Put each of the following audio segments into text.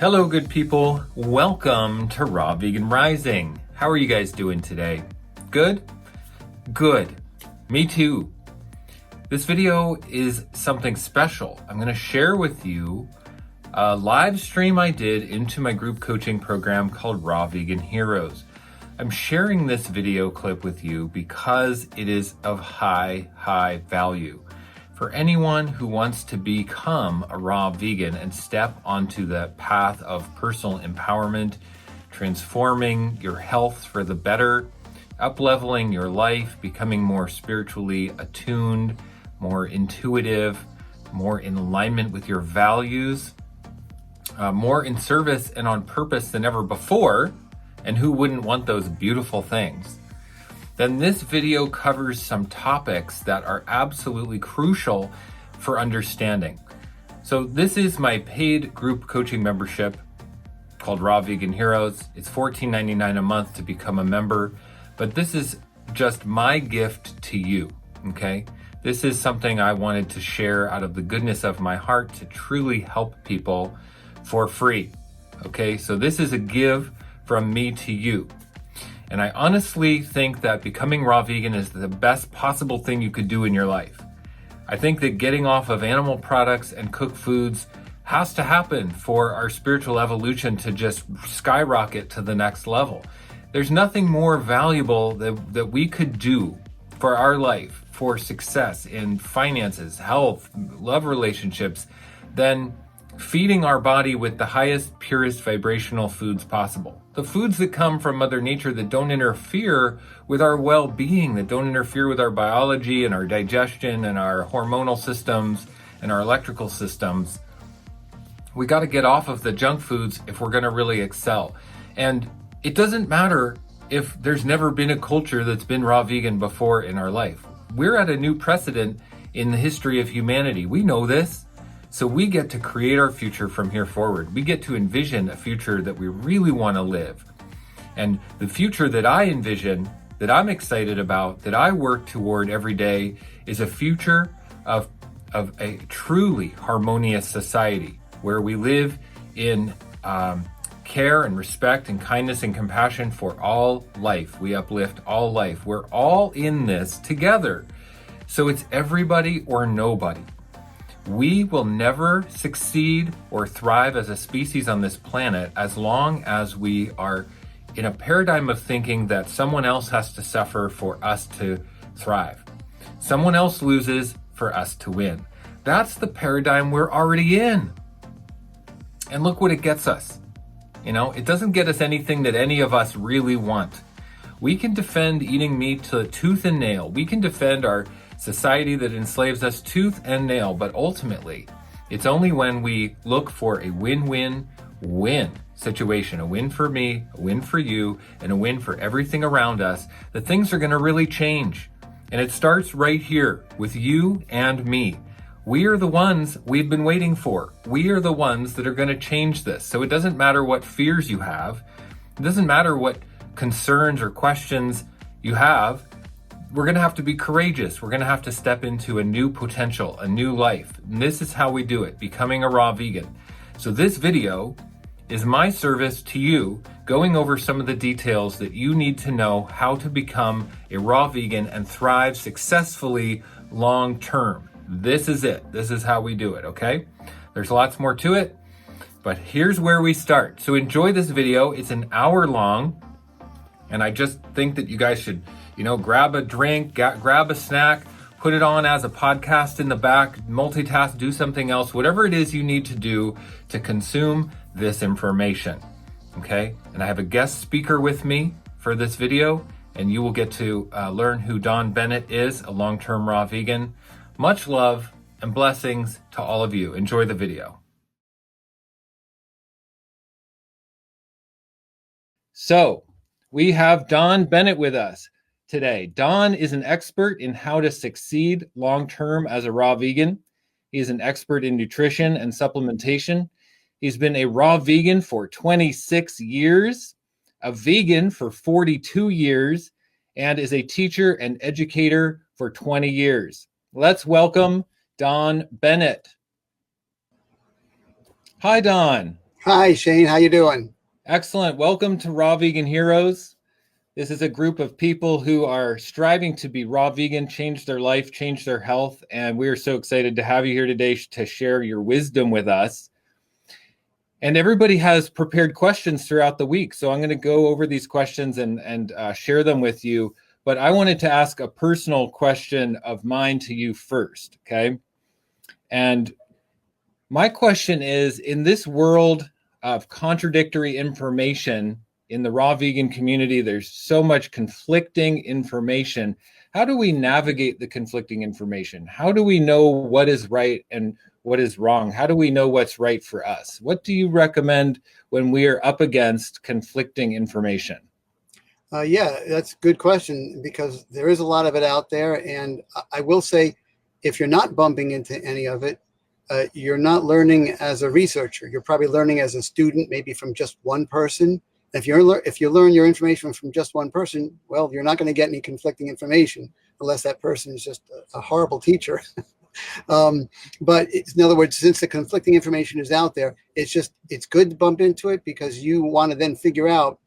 Hello, good people. Welcome to Raw Vegan Rising. How are you guys doing today? Good? Good. Me too. This video is something special. I'm going to share with you a live stream I did into my group coaching program called Raw Vegan Heroes. I'm sharing this video clip with you because it is of high value. For anyone who wants to become a raw vegan and step onto the path of personal empowerment, transforming your health for the better, up-leveling your life, becoming more spiritually attuned, more intuitive, more in alignment with your values, more in service and on purpose than ever before, and who wouldn't want those beautiful things? Then this video covers some topics that are absolutely crucial for understanding. So this is my paid group coaching membership called Raw Vegan Heroes. It's $14.99 a month to become a member, but this is just my gift to you, okay? This is something I wanted to share out of the goodness of my heart to truly help people for free, okay? So this is a give from me to you. And I honestly think that becoming raw vegan is the best possible thing you could do in your life. I think that getting off of animal products and cooked foods has to happen for our spiritual evolution to just skyrocket to the next level. There's nothing more valuable that we could do for our life, for success in finances, health, love relationships, than feeding our body with the highest, purest vibrational foods possible. The foods that come from Mother Nature that don't interfere with our well-being, that don't interfere with our biology and our digestion and our hormonal systems and our electrical systems. We got to get off of the junk foods if we're going to really excel. And it doesn't matter if there's never been a culture that's been raw vegan before in our life. We're at a new precedent in the history of humanity. We know this. So we get to create our future from here forward. We get to envision a future that we really want to live. And the future that I envision, that I'm excited about, that I work toward every day is a future of a truly harmonious society where we live in care and respect and kindness and compassion for all life. We uplift all life. We're all in this together. So it's everybody or nobody. We will never succeed or thrive as a species on this planet as long as we are in a paradigm of thinking that someone else has to suffer for us to thrive. Someone else loses for us to win. That's the paradigm we're already in. And look what it gets us. You know, it doesn't get us anything that any of us really want. We can defend eating meat to tooth and nail. We can defend our society that enslaves us tooth and nail, but ultimately, it's only when we look for a win-win-win situation, a win for me, a win for you, and a win for everything around us, that things are going to really change. And it starts right here with you and me. We are the ones we've been waiting for. We are the ones that are going to change this. So it doesn't matter what fears you have. It doesn't matter what concerns or questions you have. We're going to have to be courageous. We're going to have to step into a new potential, a new life. And this is how we do it, becoming a raw vegan. So this video is my service to you, going over some of the details that you need to know how to become a raw vegan and thrive successfully long term. This is it. This is how we do it, okay? There's lots more to it, but here's where we start. So enjoy this video. It's an hour long, and I just think that you guys should grab a drink, grab a snack, put it on as a podcast in the back, multitask, do something else, whatever it is you need to do to consume this information, okay? And I have a guest speaker with me for this video, and you will get to learn who Dawn Bennett is, a long-term raw vegan. Much love and blessings to all of you. Enjoy the video. So, we have Dawn Bennett with us today. Dawn is an expert in how to succeed long-term as a raw vegan. He is an expert in nutrition and supplementation. He's been a raw vegan for 26 years, a vegan for 42 years, and is a teacher and educator for 20 years. Let's welcome Dawn Bennett. Hi, Dawn. Hi, Shane. How you doing? Excellent. Welcome to Raw Vegan Heroes. This is a group of people who are striving to be raw vegan, change their life, change their health. And we are so excited to have you here today to share your wisdom with us. And everybody has prepared questions throughout the week. So I'm going to go over these questions and share them with you. But I wanted to ask a personal question of mine to you first. Okay. And my question is, in this world of contradictory information in the raw vegan community, there's so much conflicting information. How do we navigate the conflicting information? How do we know what is right and what is wrong? How do we know what's right for us? What do you recommend when we are up against conflicting information? Yeah, that's a good question because there is a lot of it out there. And I will say, if you're not bumping into any of it, you're not learning as a researcher. You're probably learning as a student, maybe from just one person. If you learn your information from just one person, well, you're not going to get any conflicting information unless that person is just a horrible teacher. But in other words, since the conflicting information is out there, it's good to bump into it because you want to then figure out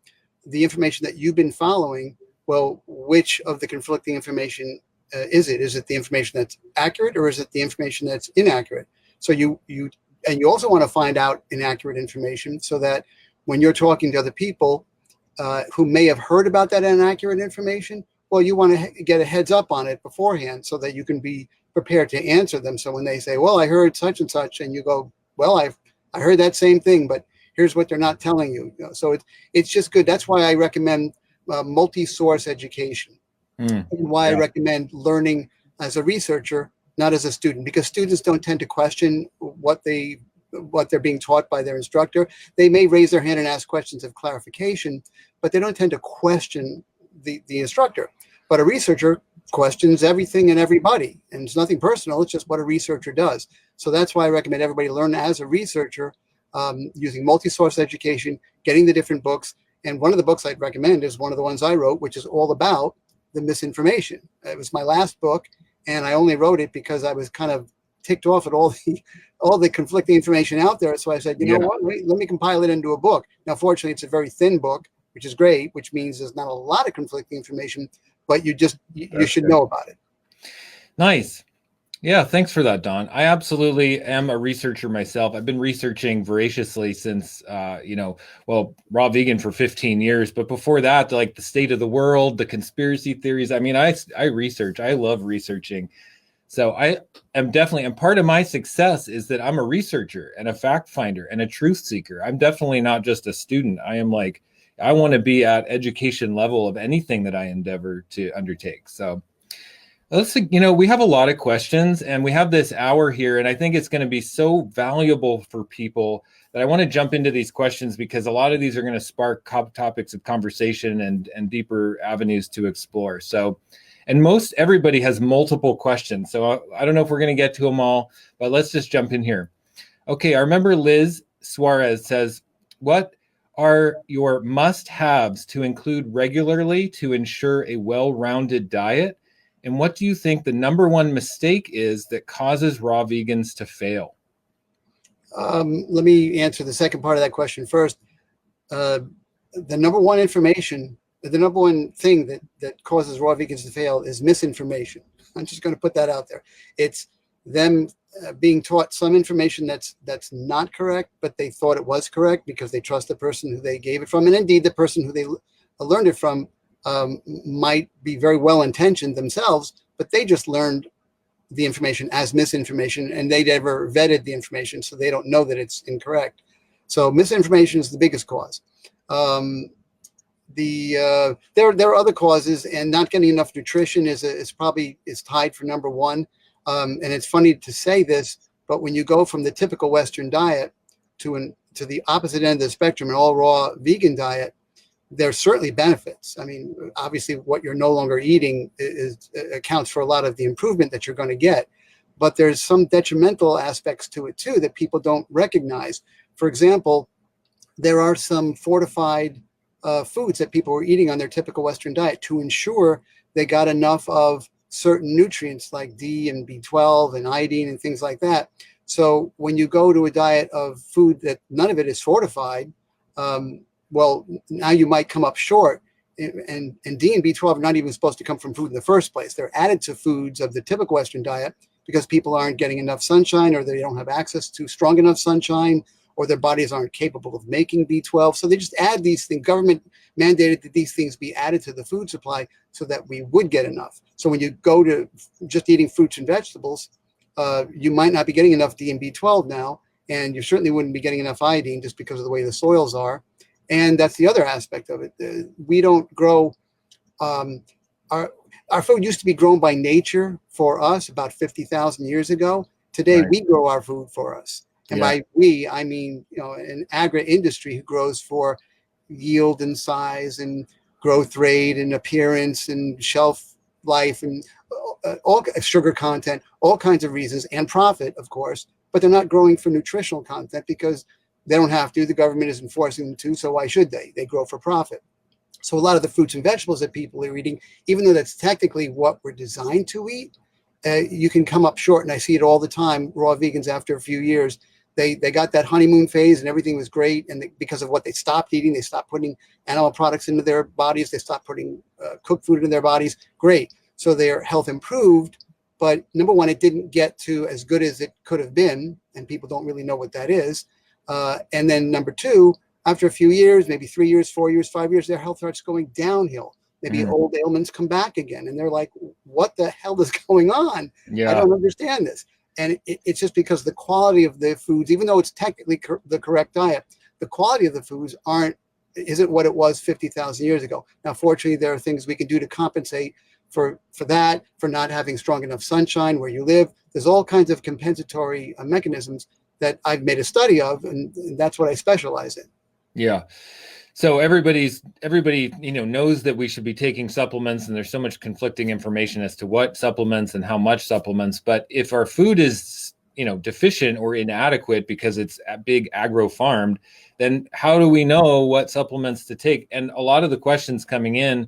the information that you've been following. Well, which of the conflicting information is it? Is it the information that's accurate or is it the information that's inaccurate? So you also want to find out inaccurate information so that when you're talking to other people who may have heard about that inaccurate information, well, you want to get a heads up on it beforehand so that you can be prepared to answer them. So when they say, well, I heard such and such, and you go, well, I heard that same thing, but here's what they're not telling you. So it's just good. That's why I recommend multi-source education, and why I recommend learning as a researcher, not as a student, because students don't tend to question what they're being taught by their instructor. They may raise their hand and ask questions of clarification, but they don't tend to question the instructor. But a researcher questions everything and everybody, and it's nothing personal. It's just what a researcher does. So that's why I recommend everybody learn as a researcher, using multi-source education, getting the different books. And one of the books I'd recommend is one of the ones I wrote, which is all about the misinformation. It was my last book, and I only wrote it because I was kind of ticked off at all the conflicting information out there. So I said, you know what, wait, let me compile it into a book. Now, fortunately, it's a very thin book, which is great, which means there's not a lot of conflicting information, but you should know about it. Nice. Yeah, thanks for that, Don. I absolutely am a researcher myself. I've been researching voraciously since, raw vegan for 15 years. But before that, like the state of the world, the conspiracy theories. I mean, I research. I love researching. So I am definitely, and part of my success is that I'm a researcher and a fact finder and a truth seeker. I'm definitely not just a student. I want to be at education level of anything that I endeavor to undertake. So we have a lot of questions and we have this hour here, and I think it's going to be so valuable for people that I want to jump into these questions because a lot of these are going to spark topics of conversation and deeper avenues to explore. So, and most everybody has multiple questions. So I don't know if we're going to get to them all, but let's just jump in here. Okay, our member Liz Suarez says, what are your must-haves to include regularly to ensure a well-rounded diet? And what do you think the number one mistake is that causes raw vegans to fail? Let me answer the second part of that question first. The number one thing that causes raw vegans to fail is misinformation. I'm just going to put that out there. It's them being taught some information that's not correct, but they thought it was correct because they trust the person who they gave it from. And indeed, the person who they learned it from might be very well intentioned themselves, but they just learned the information as misinformation, and they never vetted the information, so they don't know that it's incorrect. So misinformation is the biggest cause. There are other causes, and not getting enough nutrition is probably tied for number one. And it's funny to say this, but when you go from the typical Western diet to the opposite end of the spectrum, an all raw vegan diet, there's certainly benefits. I mean, obviously what you're no longer eating accounts for a lot of the improvement that you're going to get, but there's some detrimental aspects to it too that people don't recognize. For example, there are some fortified foods that people were eating on their typical Western diet to ensure they got enough of certain nutrients like D and B12 and iodine and things like that. So when you go to a diet of food that none of it is fortified, well, now you might come up short. And D and B12 are not even supposed to come from food in the first place. They're added to foods of the typical Western diet because people aren't getting enough sunshine, or they don't have access to strong enough sunshine, or their bodies aren't capable of making B12. So they just add these things. Government mandated that these things be added to the food supply so that we would get enough. So when you go to just eating fruits and vegetables, you might not be getting enough D and B12 now, and you certainly wouldn't be getting enough iodine just because of the way the soils are. And that's the other aspect of it. We don't grow, our food used to be grown by nature for us about 50,000 years ago. Today, Right. we grow our food for us. And Yeah. by we, I mean, an agri-industry who grows for yield and size and growth rate and appearance and shelf life and all sugar content, all kinds of reasons, and profit, of course. But they're not growing for nutritional content because they don't have to. The government isn't forcing them to, so why should they? They grow for profit. So a lot of the fruits and vegetables that people are eating, even though that's technically what we're designed to eat, you can come up short. And I see it all the time. Raw vegans, after a few years, they got that honeymoon phase and everything was great. And because of what they stopped eating, they stopped putting animal products into their bodies. They stopped putting cooked food into their bodies. Great. So their health improved. But number one, it didn't get to as good as it could have been. And people don't really know what that is. And then number two, after a few years, maybe 3 years, 4 years, 5 years, their health starts going downhill. Maybe old ailments come back again. And they're like, what the hell is going on? Yeah. I don't understand this. And it's just because the quality of the foods, even though it's technically the correct diet, the quality of the foods isn't what it was 50,000 years ago. Now, fortunately, there are things we can do to compensate for that, for not having strong enough sunshine where you live. There's all kinds of compensatory mechanisms that I've made a study of, and that's what I specialize in. Yeah. So everybody, knows that we should be taking supplements, and there's so much conflicting information as to what supplements and how much supplements. But if our food is, deficient or inadequate because it's big agro farmed, then how do we know what supplements to take? And a lot of the questions coming in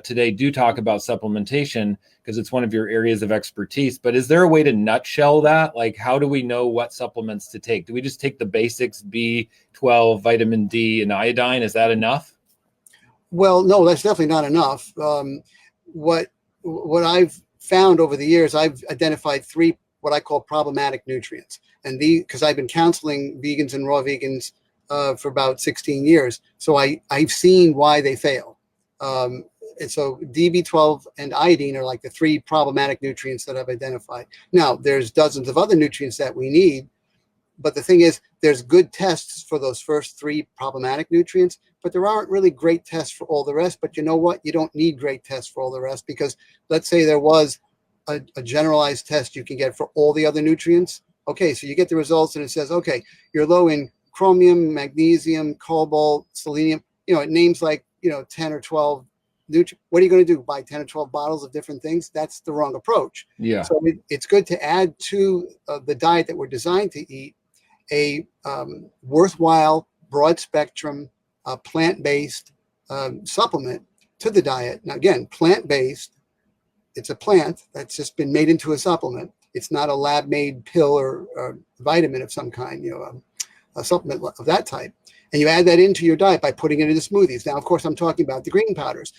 today do talk about supplementation because it's one of your areas of expertise. But is there a way to nutshell that? Like, how do we know what supplements to take? Do we just take the basics, B12, vitamin D, and iodine? Is that enough? Well, no, that's definitely not enough. What I've found over the years, I've identified three what I call problematic nutrients. And because I've been counseling vegans and raw vegans for about 16 years. So I've seen why they fail. And so DB12 and iodine are like the three problematic nutrients that I've identified. Now, there's dozens of other nutrients that we need, but the thing is, there's good tests for those first three problematic nutrients, but there aren't really great tests for all the rest. But you know what? You don't need great tests for all the rest, because let's say there was a generalized test you can get for all the other nutrients. Okay, so you get the results and it says, okay, you're low in chromium, magnesium, cobalt, selenium. It names like 10 or 12 nutrients. What are you going to do? Buy 10 or 12 bottles of different things? That's the wrong approach. Yeah. So it's good to add to the diet that we're designed to eat a worthwhile, broad spectrum, plant-based supplement to the diet. Now, again, plant-based. It's a plant that's just been made into a supplement. It's not a lab-made pill or vitamin of some kind, a supplement of that type. And you add that into your diet by putting it into smoothies. Now, of course, I'm talking about the green powders.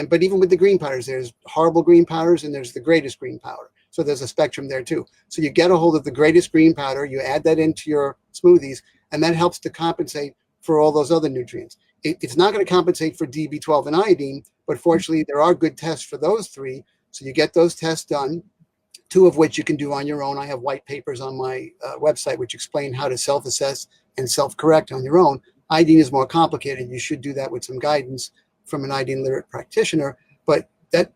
But even with the green powders, there's horrible green powders and there's the greatest green powder. So there's a spectrum there too. So you get a hold of the greatest green powder, you add that into your smoothies, and that helps to compensate for all those other nutrients. It's not going to compensate for DB12 and iodine, but fortunately, there are good tests for those three. So you get those tests done, two of which you can do on your own. I have white papers on my website which explain how to self-assess and self-correct on your own. Iodine is more complicated. You should do that with some guidance from an iodine literate practitioner, but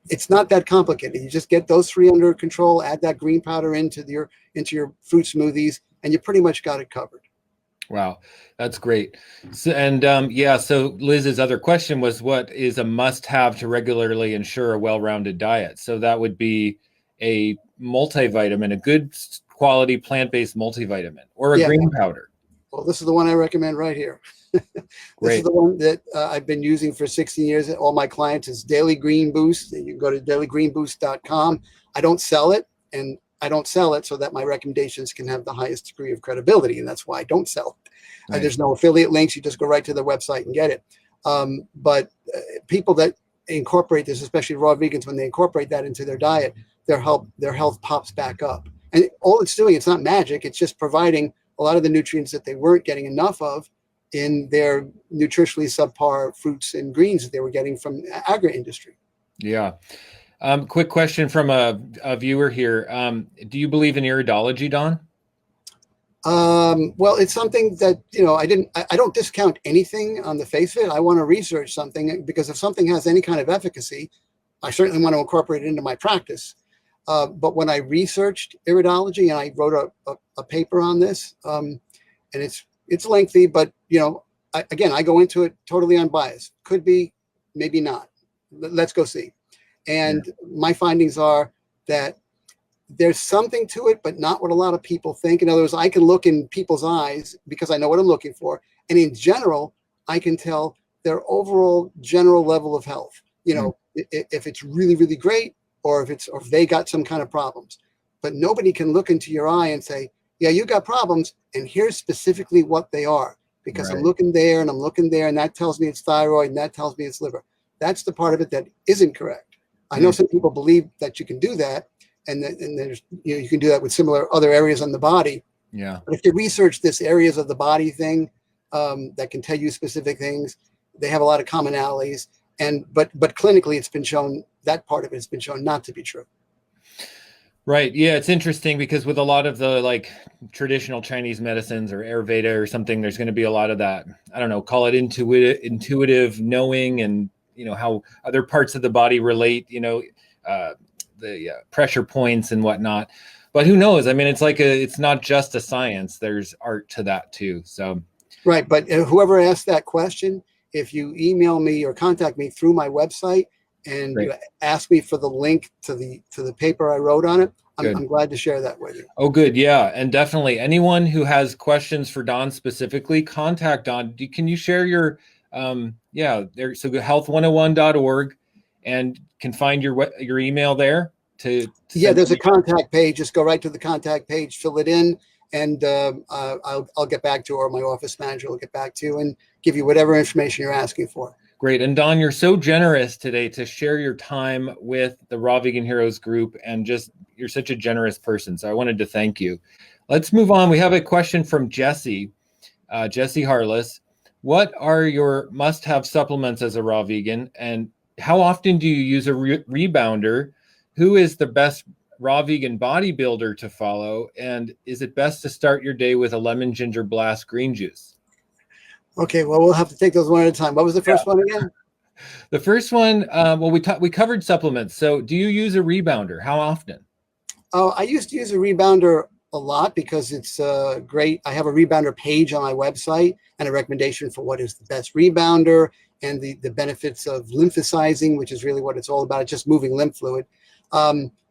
it's not that complicated. You just get those three under control, add that green powder into your fruit smoothies, and you pretty much got it covered. Wow, that's great. So, so Liz's other question was, what is a must-have to regularly ensure a well-rounded diet? So that would be a multivitamin, a good quality plant-based multivitamin, or a green powder. Well, this is the one I recommend right here. This is the one that I've been using for 16 years. All my clients is Daily Green Boost. You can go to dailygreenboost.com. I don't sell it, and I don't sell it so that my recommendations can have the highest degree of credibility. And that's why I don't sell it. Right. There's no affiliate links. You just go right to the website and get it. But people that incorporate this, especially raw vegans, when they incorporate that into their diet, their health pops back up. And all it's doing, it's not magic. It's just providing a lot of the nutrients that they weren't getting enough of in their nutritionally subpar fruits and greens that they were getting from agri-industry. Yeah. Quick question from a viewer here. Do you believe in iridology, Don? Well, it's something that, I don't discount anything on the face of it. I want to research something, because if something has any kind of efficacy, I certainly want to incorporate it into my practice. But when I researched iridology and I wrote a paper on this, and it's lengthy, but I go into it totally unbiased. Could be, maybe not. Let's go see. And my findings are that there's something to it, but not what a lot of people think. In other words, I can look in people's eyes because I know what I'm looking for. And in general, I can tell their overall general level of health. If it's really, really great, or if they got some kind of problems. But nobody can look into your eye and say, yeah, you got problems, and here's specifically what they are. Because I'm looking there and I'm looking there, and that tells me it's thyroid, and that tells me it's liver. That's the part of it that isn't correct. I know some people believe that you can do that, and there's you can do that with similar other areas on the body. Yeah. But if you research this areas of the body thing that can tell you specific things, they have a lot of commonalities. But clinically, it's been shown, that part of it has been shown not to be true. Right. Yeah, it's interesting because with a lot of the traditional Chinese medicines or Ayurveda or something, there's going to be a lot of that, I don't know, call it intuitive knowing, and how other parts of the body relate, the pressure points and whatnot. But who knows? I mean, it's not just a science. There's art to that too. So. Right. But whoever asked that question, if you email me or contact me through my website and you ask me for the link to the paper I wrote on it, I'm glad to share that with you. Oh, good. Yeah. And definitely anyone who has questions for Don specifically, contact Don. Can you share your, so go health101.org and can find your email there to there's a contact page. Just go right to the contact page, fill it in, and I'll get back to you, or my office manager will get back to you and give you whatever information you're asking for. Great. And Don, you're so generous today to share your time with the Raw Vegan Heroes group, and you're such a generous person. So I wanted to thank you. Let's move on. We have a question from Jesse Harless. What are your must-have supplements as a raw vegan, and how often do you use a rebounder? Who is the best raw vegan bodybuilder to follow? And is it best to start your day with a lemon ginger blast green juice? Okay, well, we'll have to take those one at a time. What was the first one again? The first one, we covered supplements. So do you use a rebounder? How often? Oh, I used to use a rebounder a lot because it's great. I have a rebounder page on my website and a recommendation for what is the best rebounder and the benefits of lymphosizing, which is really what it's all about. It's just moving lymph fluid.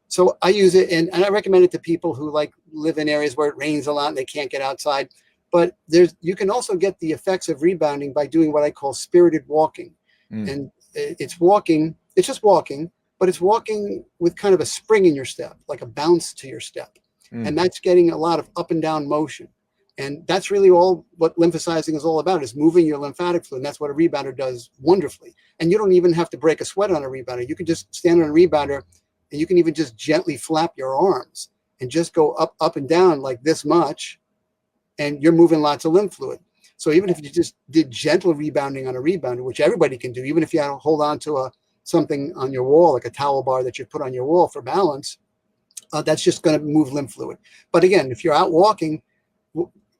So I use it, and I recommend it to people who live in areas where it rains a lot and they can't get outside. But you can also get the effects of rebounding by doing what I call spirited walking. And it's just walking, but it's walking with kind of a spring in your step, like a bounce to your step. And that's getting a lot of up and down motion. And that's really all what lymphosizing is all about, is moving your lymphatic fluid. And that's what a rebounder does wonderfully. And you don't even have to break a sweat on a rebounder. You can just stand on a rebounder, and you can even just gently flap your arms and just go up and down like this much. And you're moving lots of lymph fluid. So even if you just did gentle rebounding on a rebounder, which everybody can do, even if you hold on to something on your wall, like a towel bar that you put on your wall for balance, that's just going to move lymph fluid. But again, if you're out walking,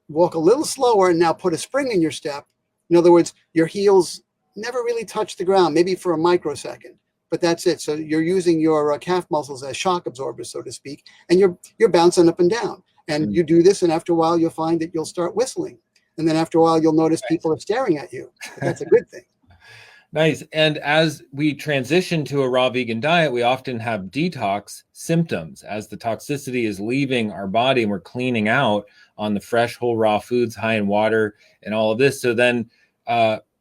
walk a little slower and now put a spring in your step. In other words, your heels never really touch the ground, maybe for a microsecond, but that's it. So you're using your calf muscles as shock absorbers, so to speak, and you're bouncing up and down. And you do this, and after a while, you'll find that you'll start whistling. And then after a while, you'll notice people are staring at you. But that's a good thing. Nice. And as we transition to a raw vegan diet, we often have detox symptoms as the toxicity is leaving our body and we're cleaning out on the fresh, whole, raw foods, high in water and all of this. So then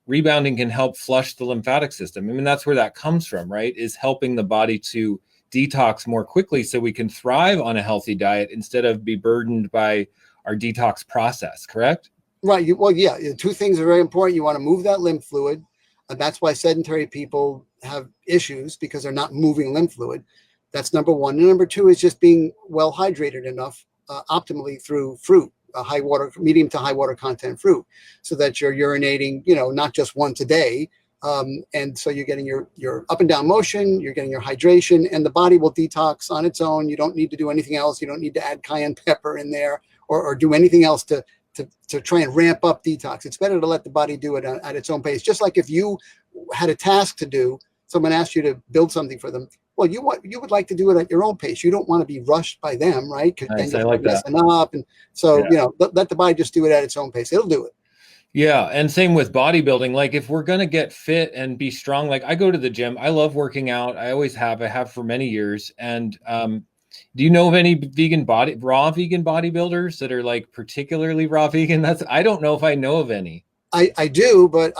rebounding can help flush the lymphatic system. I mean, that's where that comes from, right? Is helping the body to detox more quickly so we can thrive on a healthy diet instead of be burdened by our detox process, correct? Right. Well, yeah, two things are very important. You want to move that lymph fluid. And that's why sedentary people have issues, because they're not moving lymph fluid. That's number one. And number two is just being well hydrated enough, optimally through fruit, medium to high water content fruit, so that you're urinating, not just once a day. And so you're getting your up and down motion, you're getting your hydration, and the body will detox on its own. You don't need to do anything else. You don't need to add cayenne pepper in there or do anything else to try and ramp up detox. It's better to let the body do it at its own pace. Just like if you had a task to do, someone asked you to build something for them. Well, you would like to do it at your own pace. You don't want to be rushed by them, right? Because nice. then I like that. Up. And so, let the body just do it at its own pace. It'll do it. Yeah. And same with bodybuilding. Like if we're going to get fit and be strong, like I go to the gym, I love working out. I always have, I have for many years. And, do you know of any raw vegan bodybuilders that are like particularly raw vegan? I don't know if I know of any. I do, but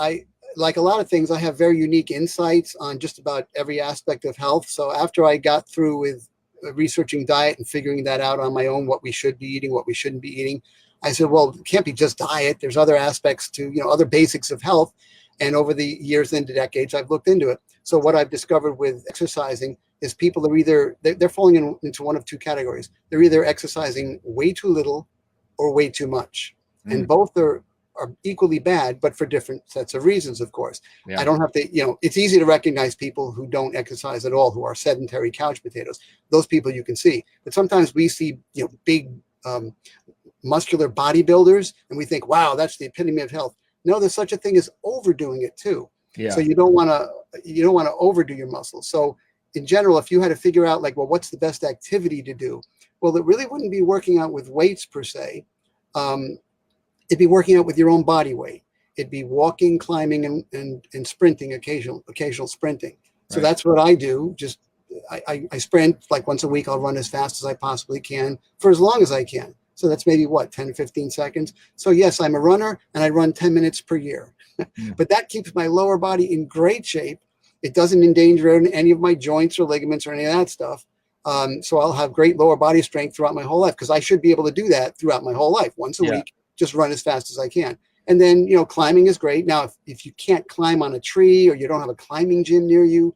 like a lot of things, I have very unique insights on just about every aspect of health. So after I got through with researching diet and figuring that out on my own, what we should be eating, what we shouldn't be eating, I said, well, it can't be just diet. There's other aspects to, other basics of health. And over the years into decades, I've looked into it. So what I've discovered with exercising is people are either, they're falling into one of two categories. They're either exercising way too little or way too much. And both are equally bad, but for different sets of reasons, of course. Yeah. I don't have to, it's easy to recognize people who don't exercise at all, who are sedentary couch potatoes. Those people you can see. But sometimes we see, big muscular bodybuilders, and we think, wow, that's the epitome of health. No, there's such a thing as overdoing it too. Yeah. So you don't want to overdo your muscles. So in general, if you had to figure out like, well, what's the best activity to do? Well, it really wouldn't be working out with weights per se. It'd be working out with your own body weight. It'd be walking, climbing, and sprinting, occasional sprinting. So right. That's what I do. Just I sprint like once a week. I'll run as fast as I possibly can for as long as I can. So that's maybe 10 to 15 seconds. So yes, I'm a runner and I run 10 minutes per year. But that keeps my lower body in great shape. It doesn't endanger any of my joints or ligaments or any of that stuff. So I'll have great lower body strength throughout my whole life, because I should be able to do that throughout my whole life. Once a week, just run as fast as I can. And then, climbing is great. Now, if you can't climb on a tree or you don't have a climbing gym near you,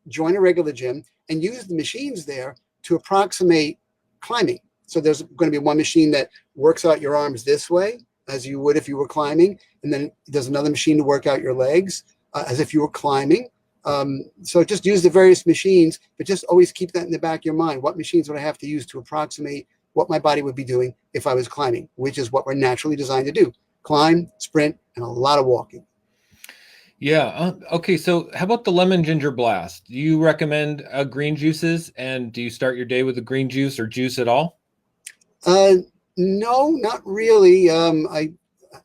join a regular gym and use the machines there to approximate climbing. So there's going to be one machine that works out your arms this way, as you would if you were climbing. And then there's another machine to work out your legs as if you were climbing. So just use the various machines, but just always keep that in the back of your mind. What machines would I have to use to approximate what my body would be doing if I was climbing, which is what we're naturally designed to do. Climb, sprint, and a lot of walking. Yeah. Okay. So how about the lemon ginger blast? Do you recommend green juices? And do you start your day with a green juice or juice at all? No, not really. I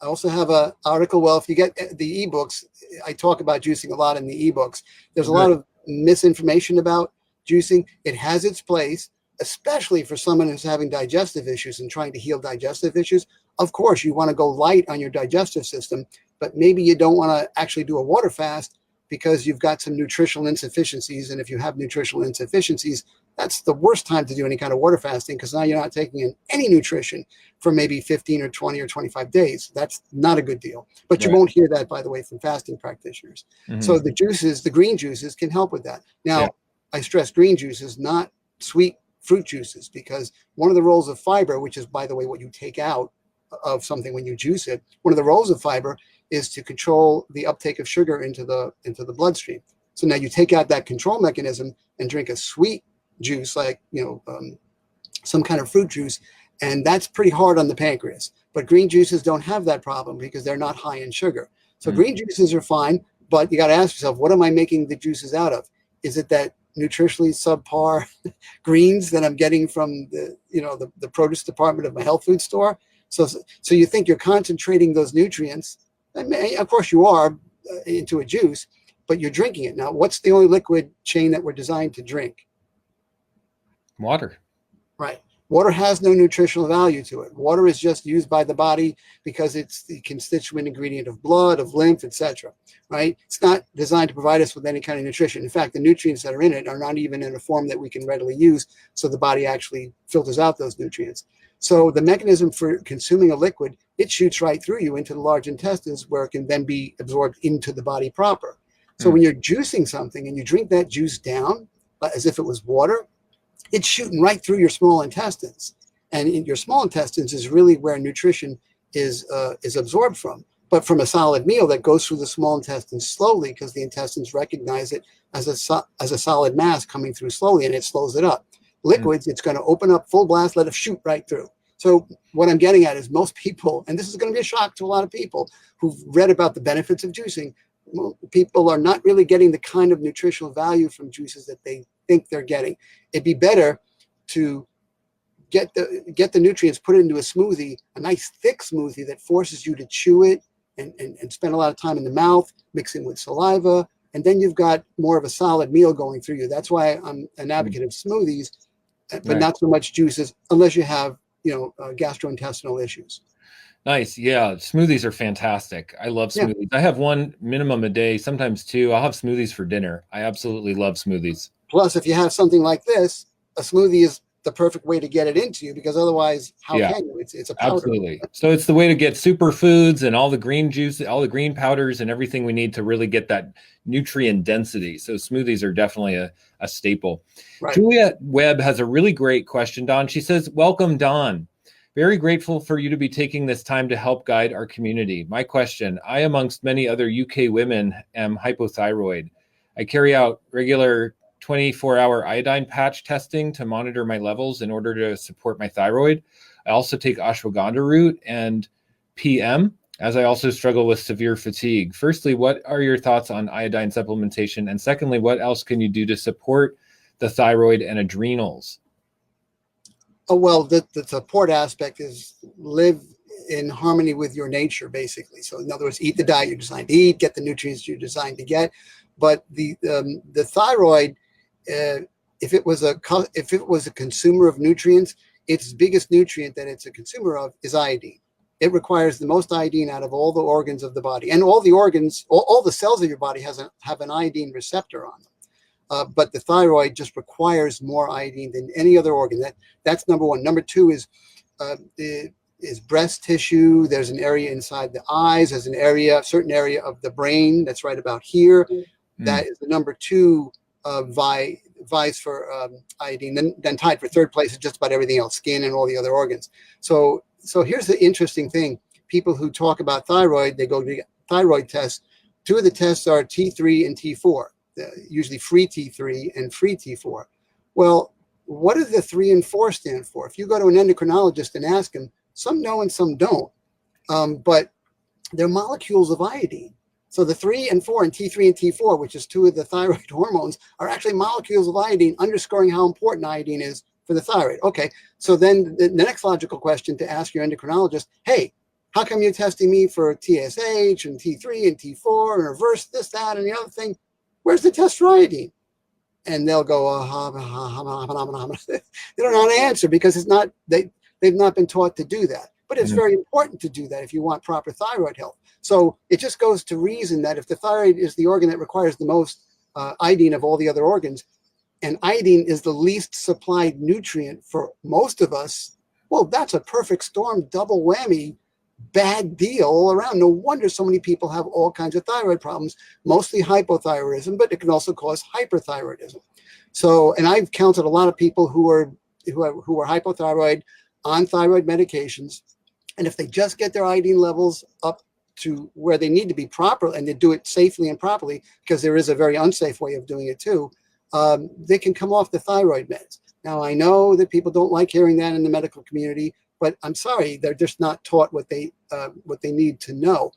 also have an article. Well, if you get the ebooks, I talk about juicing a lot in the ebooks. There's a lot of misinformation about juicing. It has its place, especially for someone who's having digestive issues and trying to heal digestive issues. Of course, you want to go light on your digestive system, but maybe you don't want to actually do a water fast because you've got some nutritional insufficiencies. And if you have nutritional insufficiencies, that's the worst time to do any kind of water fasting, because now you're not taking in any nutrition for maybe 15 or 20 or 25 days. That's not a good deal. But you won't hear that, by the way, from fasting practitioners. Mm-hmm. So the juices, the green juices, can help with that. Now, I stress green juices, not sweet fruit juices, because one of the roles of fiber, which is, by the way, what you take out of something when you juice it, one of the roles of fiber is to control the uptake of sugar into the bloodstream. So now you take out that control mechanism and drink a sweet juice, like some kind of fruit juice, and that's pretty hard on the pancreas. But green juices don't have that problem because they're not high in sugar. So green juices are fine, but you got to ask yourself, what am I making the juices out of? Is it that nutritionally subpar greens that I'm getting from the produce department of my health food store? So you think you're concentrating those nutrients, and of course you are, into a juice, but you're drinking it. Now, what's the only liquid chain that we're designed to drink? Water. Right. Water has no nutritional value to it. Water is just used by the body because it's the constituent ingredient of blood, of lymph, etc. Right? It's not designed to provide us with any kind of nutrition. In fact, the nutrients that are in it are not even in a form that we can readily use, so the body actually filters out those nutrients. So the mechanism for consuming a liquid, it shoots right through you into the large intestines, where it can then be absorbed into the body proper. So when you're juicing something and you drink that juice down as if it was water, it's shooting right through your small intestines. And in your small intestines is really where nutrition is absorbed from. But from a solid meal that goes through the small intestines slowly, because the intestines recognize it as a solid mass coming through slowly, and it slows it up. Liquids, it's going to open up full blast, let it shoot right through. So what I'm getting at is most people, and this is going to be a shock to a lot of people who've read about the benefits of juicing, people are not really getting the kind of nutritional value from juices that they think they're getting. It'd be better to get the nutrients, put it into a smoothie, a nice thick smoothie that forces you to chew it and spend a lot of time in the mouth, mixing with saliva, and then you've got more of a solid meal going through you. That's why I'm an advocate of smoothies, but not so much juices, unless you have gastrointestinal issues. Nice. Yeah. Smoothies are fantastic. I love smoothies. I have one minimum a day, sometimes two. I'll have smoothies for dinner. I absolutely love smoothies. Plus, if you have something like this, a smoothie is the perfect way to get it into you, because otherwise, how can you? It's a powder. Absolutely. So it's the way to get superfoods and all the green juice, all the green powders and everything we need to really get that nutrient density. So smoothies are definitely a staple. Right. Juliet Webb has a really great question, Don. She says, welcome, Don. Very grateful for you to be taking this time to help guide our community. My question, I, amongst many other UK women, am hypothyroid. I carry out regular 24-hour iodine patch testing to monitor my levels in order to support my thyroid. I also take ashwagandha root and PM, as I also struggle with severe fatigue. Firstly, what are your thoughts on iodine supplementation? And secondly, what else can you do to support the thyroid and adrenals? Oh, well, the support aspect is live in harmony with your nature, basically. So in other words, eat the diet you're designed to eat, get the nutrients you're designed to get. But the thyroid, if it was a consumer of nutrients, its biggest nutrient that it's a consumer of is iodine. It requires the most iodine out of all the organs of the body, and all the organs, all the cells of your body have an iodine receptor on them. But the thyroid just requires more iodine than any other organ. That's number one. Number two is breast tissue. There's an area inside the eyes. There's a certain area of the brain that's right about here. That is the number two vies for iodine. Then tied for third place is just about everything else, skin and all the other organs. So here's the interesting thing. People who talk about thyroid, they go to get thyroid tests. Two of the tests are T3 and T4. Usually free T3 and free T4. Well, what do the 3 and 4 stand for? If you go to an endocrinologist and ask them, some know and some don't, but they're molecules of iodine. So the 3 and 4 and T3 and T4, which is two of the thyroid hormones, are actually molecules of iodine, underscoring how important iodine is for the thyroid. Okay, so then the next logical question to ask your endocrinologist, hey, how come you're testing me for TSH and T3 and T4 and reverse this, that, and the other thing? Where's the test for iodine? And they'll go, they don't know how to answer, because it's not, they've not been taught to do that. But it's very important to do that if you want proper thyroid health. So it just goes to reason that if the thyroid is the organ that requires the most iodine of all the other organs, and iodine is the least supplied nutrient for most of us, well, that's a perfect storm, double whammy, bad deal all around. No wonder so many people have all kinds of thyroid problems, mostly hypothyroidism, but it can also cause hyperthyroidism. So, and I've counseled a lot of people who are hypothyroid on thyroid medications, and if they just get their iodine levels up to where they need to be proper, and they do it safely and properly, because there is a very unsafe way of doing it too, they can come off the thyroid meds. Now, I know that people don't like hearing that in the medical community, but I'm sorry, they're just not taught what they need to know.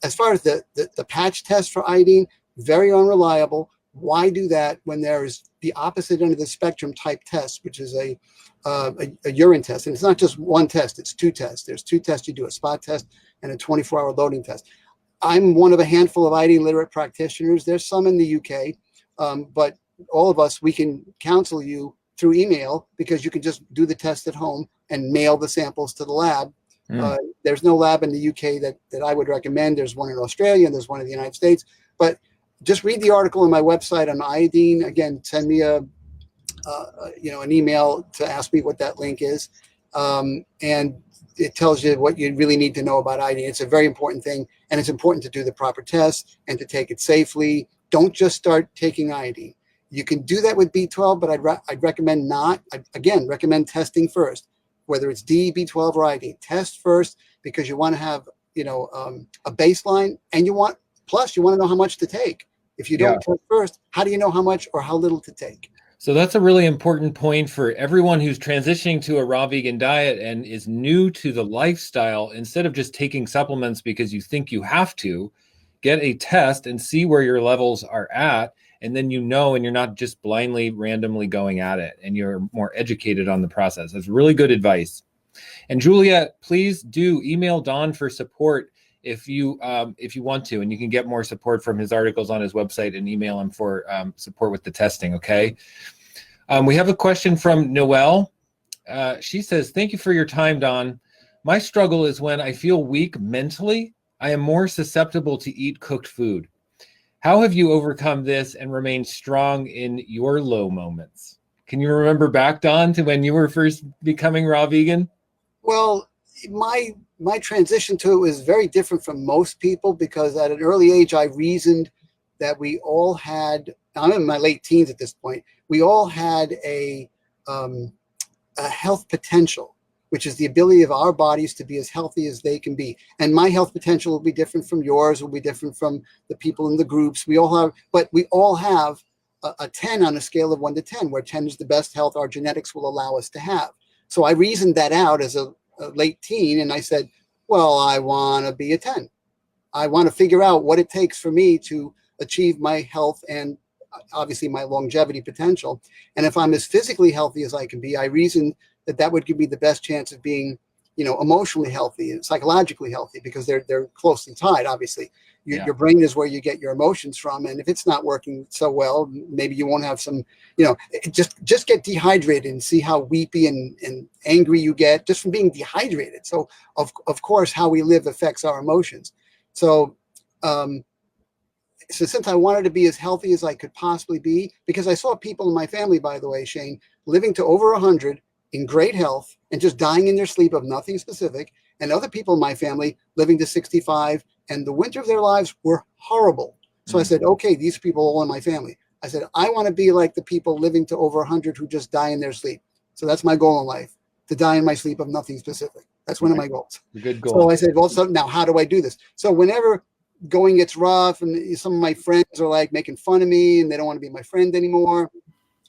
As far as the patch test for iodine, very unreliable. Why do that when there's the opposite end of the spectrum type test, which is a urine test? And it's not just one test, it's two tests. There's two tests. You do a spot test and a 24-hour loading test. I'm one of a handful of iodine literate practitioners. There's some in the UK, but all of us, we can counsel you through email, because you can just do the test at home and mail the samples to the lab. There's no lab in the UK that I would recommend. There's one in Australia and there's one in the United States. But just read the article on my website on iodine. Again, send me an email to ask me what that link is. And it tells you what you really need to know about iodine. It's a very important thing, and it's important to do the proper tests and to take it safely. Don't just start taking iodine. You can do that with B12, but I'd recommend not. I'd recommend testing first, whether it's D, B12, or iodine. Test first, because you want to have a baseline, and you want to know how much to take. If you don't test first, how do you know how much or how little to take? So that's a really important point for everyone who's transitioning to a raw vegan diet and is new to the lifestyle. Instead of just taking supplements because you think you have to, get a test and see where your levels are at. And then and you're not just blindly, randomly going at it, and you're more educated on the process. That's really good advice. And Juliet, please do email Don for support if you want to, and you can get more support from his articles on his website and email him for support with the testing. Okay. We have a question from Noelle. She says, "Thank you for your time, Don. My struggle is when I feel weak mentally, I am more susceptible to eat cooked food. How have you overcome this and remained strong in your low moments?" Can you remember back, Don, to when you were first becoming raw vegan? Well, my transition to it was very different from most people, because at an early age, I reasoned that we all had, I'm in my late teens at this point, we all had a health potential, which is the ability of our bodies to be as healthy as they can be. And my health potential will be different from yours, will be different from the people in the groups. We all have a 10 on a scale of 1 to 10, where 10 is the best health our genetics will allow us to have. So I reasoned that out as a late teen, and I said, well, I want to be a 10. I want to figure out what it takes for me to achieve my health and obviously my longevity potential. And if I'm as physically healthy as I can be, I reasoned that would give me the best chance of being, emotionally healthy and psychologically healthy, because they're closely tied. Obviously, your brain is where you get your emotions from, and if it's not working so well, maybe you won't have some, just get dehydrated and see how weepy and angry you get just from being dehydrated. So of course, how we live affects our emotions. So since I wanted to be as healthy as I could possibly be, because I saw people in my family, by the way, Shane, living to over 100 in great health and just dying in their sleep of nothing specific, and other people in my family living to 65, and the winter of their lives were horrible. So I said, okay, these people all in my family. I said, I want to be like the people living to over 100 who just die in their sleep. So that's my goal in life, to die in my sleep of nothing specific. That's one of my goals. A good goal. So I said, well, so now how do I do this? So whenever going gets rough and some of my friends are like making fun of me and they don't want to be my friend anymore,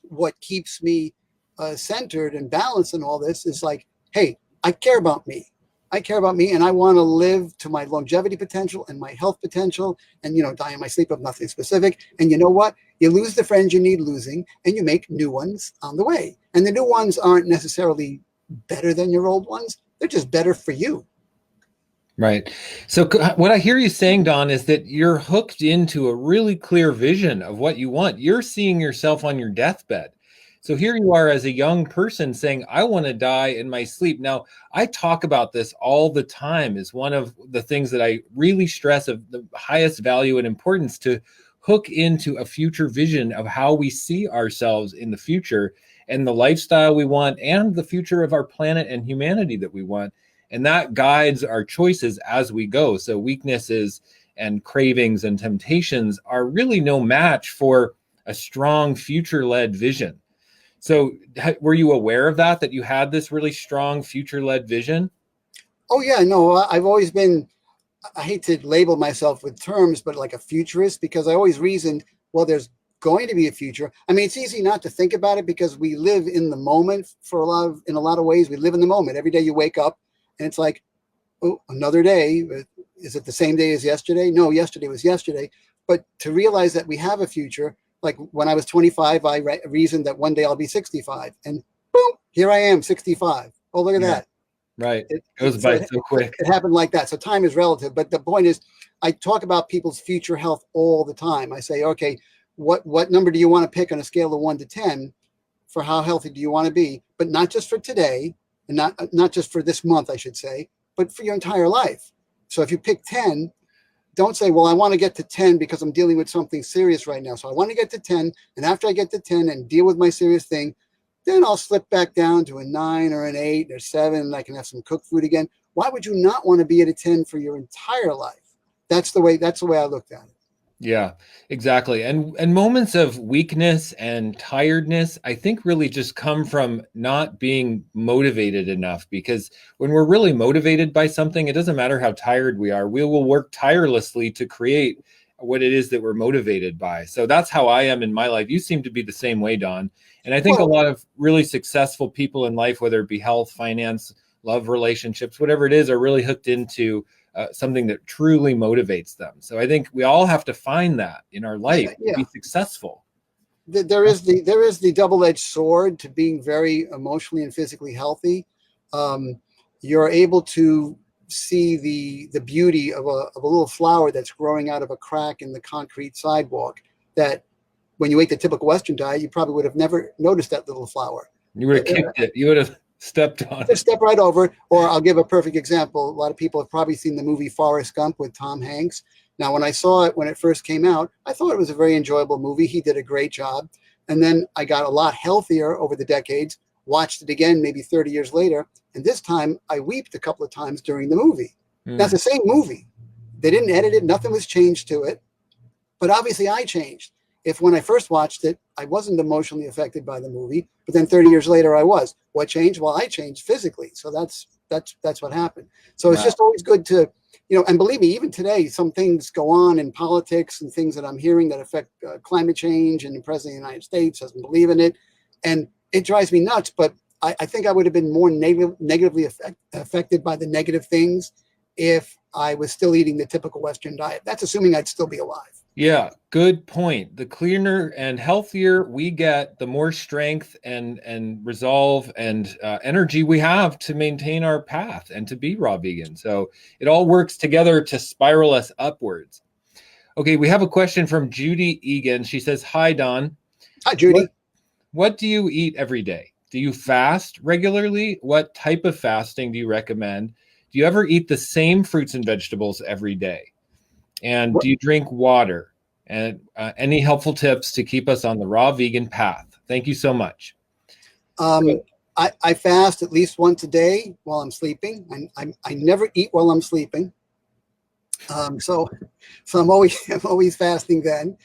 what keeps me centered and balanced in all this is like, hey, I care about me. I care about me, and I want to live to my longevity potential and my health potential, and die in my sleep of nothing specific. And you know what? You lose the friends you need losing, and you make new ones on the way. And the new ones aren't necessarily better than your old ones. They're just better for you. Right. So what I hear you saying, Don, is that you're hooked into a really clear vision of what you want. You're seeing yourself on your deathbed. So here you are as a young person saying, I want to die in my sleep. Now, I talk about this all the time as one of the things that I really stress of the highest value and importance, to hook into a future vision of how we see ourselves in the future and the lifestyle we want and the future of our planet and humanity that we want. And that guides our choices as we go. So weaknesses and cravings and temptations are really no match for a strong future-led vision. So were you aware of that you had this really strong future-led vision? Oh, yeah, no, I've always been, I hate to label myself with terms, but like a futurist, because I always reasoned, well, there's going to be a future. I mean, it's easy not to think about it because we live in the moment in a lot of ways. We live in the moment. Every day you wake up and it's like, oh, another day. Is it the same day as yesterday? No, yesterday was yesterday. But to realize that we have a future, like when I was 25, I reasoned that one day I'll be 65, and boom, here I am, 65. Oh, look at that. Right. It goes by so quick. It happened like that. So time is relative. But the point is, I talk about people's future health all the time. I say, okay, what number do you want to pick on a scale of 1 to 10? for how healthy do you want to be, but not just for today, and not just for this month, I should say, but for your entire life. So if you pick 10, don't say, well, I want to get to 10 because I'm dealing with something serious right now. So I want to get to 10. And after I get to 10 and deal with my serious thing, then I'll slip back down to a 9 or an 8 or 7. And I can have some cooked food again. Why would you not want to be at a 10 for your entire life? That's the way I looked at it. Yeah, exactly. And moments of weakness and tiredness, I think really just come from not being motivated enough, because when we're really motivated by something, it doesn't matter how tired we are. We will work tirelessly to create what it is that we're motivated by. So that's how I am in my life. You seem to be the same way, Don. And I think a lot of really successful people in life, whether it be health, finance, love, relationships, whatever it is, are really hooked into something that truly motivates them. So I think we all have to find that in our life to be successful. There is the double-edged sword to being very emotionally and physically healthy. You're able to see the beauty of a little flower that's growing out of a crack in the concrete sidewalk, that when you ate the typical Western diet, you probably would have never noticed that little flower. You would have kicked it. You would have stepped on it. Just step right over it. Or I'll give a perfect example. A lot of people have probably seen the movie Forrest Gump with Tom Hanks. Now, when I saw it when it first came out, I thought it was a very enjoyable movie. He did a great job. And then I got a lot healthier over the decades, watched it again maybe 30 years later, and this time I wept a couple of times during the movie. That's the same movie. They didn't edit it. Nothing was changed to it. But obviously I changed. If when I first watched it, I wasn't emotionally affected by the movie, but then 30 years later I was. What changed? Well, I changed physically. So that's what happened. So it's just always good to, and believe me, even today, some things go on in politics and things that I'm hearing that affect climate change, and the president of the United States doesn't believe in it. And it drives me nuts, but I think I would have been more negatively affected by the negative things if I was still eating the typical Western diet. That's assuming I'd still be alive. Yeah, good point. The cleaner and healthier we get, the more strength and resolve and energy we have to maintain our path and to be raw vegan. So it all works together to spiral us upwards. Okay, we have a question from Judy Egan. She says, "Hi, Don. Hi, Judy. What do you eat every day? Do you fast regularly? What type of fasting do you recommend? Do you ever eat the same fruits and vegetables every day? And do you drink water? And any helpful tips to keep us on the raw vegan path? Thank you so much." I fast at least once a day while I'm sleeping. I never eat while I'm sleeping. So I'm always fasting then.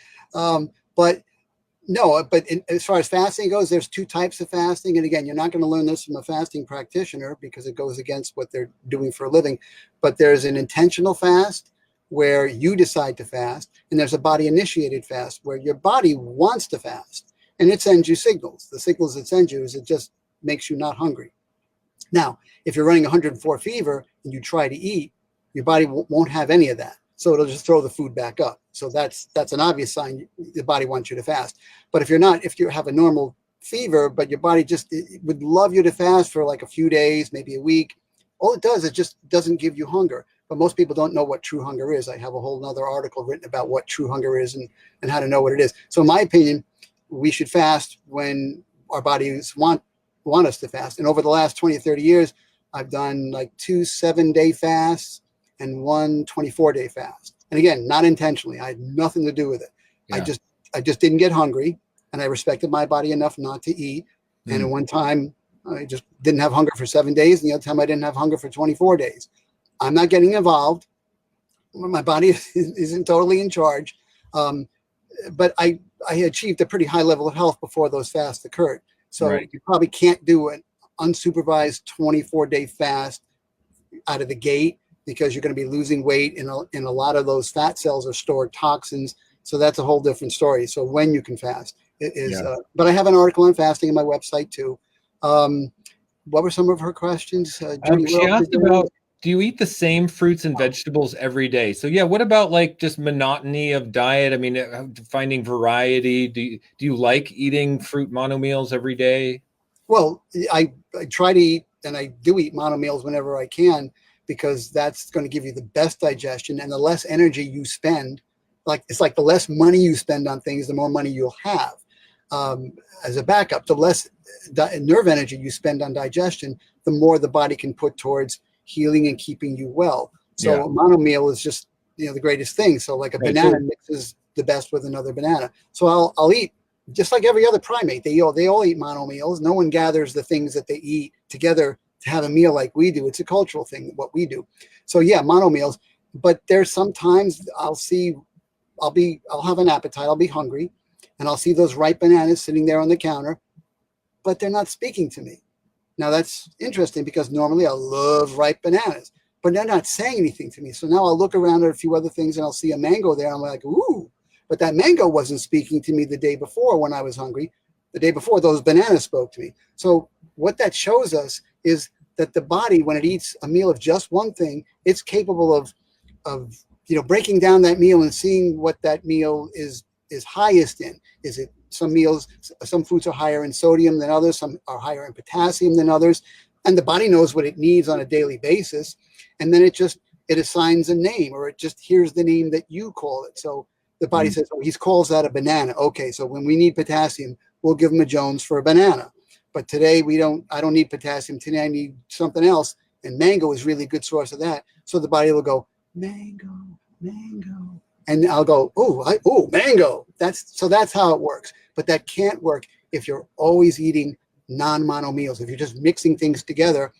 But as far as fasting goes, there's two types of fasting. And again, you're not going to learn this from a fasting practitioner because it goes against what they're doing for a living. But there's an intentional fast where you decide to fast, and there's a body-initiated fast where your body wants to fast, and it sends you signals. The signals it sends you is it just makes you not hungry. Now, if you're running 104 fever and you try to eat, your body won't have any of that, so it'll just throw the food back up. So that's an obvious sign the body wants you to fast. But if you have a normal fever, but your body just would love you to fast for like a few days, maybe a week, all it does is just doesn't give you hunger. But most people don't know what true hunger is. I have a whole nother article written about what true hunger is and how to know what it is. So in my opinion, we should fast when our bodies want us to fast. And over the last 20 or 30 years, I've done like 2 7-day fasts and 1 24-day fast. And again, not intentionally. I had nothing to do with it. Yeah. I just didn't get hungry, and I respected my body enough not to eat. And at one time, I just didn't have hunger for 7 days. And the other time I didn't have hunger for 24 days. I'm not getting involved. My body isn't totally in charge. But I achieved a pretty high level of health before those fasts occurred. So you probably can't do an unsupervised 24-day fast out of the gate because you're going to be losing weight, and a lot of those fat cells are stored toxins. So that's a whole different story. So when you can fast is, but I have an article on fasting on my website too. What were some of her questions? She asked about, do you eat the same fruits and vegetables every day? So yeah, what about like just monotony of diet? I mean, finding variety. Do you like eating fruit mono meals every day? Well, I try to eat, and I do eat mono meals whenever I can, because that's going to give you the best digestion, and the less energy you spend, it's like the less money you spend on things, the more money you'll have. as a backup. The less nerve energy you spend on digestion, the more the body can put towards healing and keeping you well. So Yeah. monomeal is just, the greatest thing. So like a Right, banana so- mixes the best with another banana. So I'll eat just like every other primate. They all eat monomeals. No one gathers the things that they eat together to have a meal like we do. It's a cultural thing, what we do. So yeah, monomeals. But there's sometimes I'll have an appetite. I'll be hungry, and I'll see those ripe bananas sitting there on the counter, but they're not speaking to me. Now that's interesting because normally I love ripe bananas, but they're not saying anything to me. So now I'll look around at a few other things and I'll see a mango there. I'm like, ooh, but that mango wasn't speaking to me the day before when I was hungry. The day before, those bananas spoke to me. So what that shows us is that the body, when it eats a meal of just one thing, it's capable of breaking down that meal and seeing what that meal is highest in. Is it some foods are higher in sodium than others, some are higher in potassium than others, and the body knows what it needs on a daily basis, and then it assigns a name, or it just hears the name that you call it. So the body says, oh, he calls that a banana. Okay, so when we need potassium, we'll give him a Jones for a banana. But today I don't need potassium. Today I need something else. And mango is really a good source of that. So the body will go, mango, mango. And I'll go, mango. That's how it works. But that can't work if you're always eating non-mono meals. If you're just mixing things together,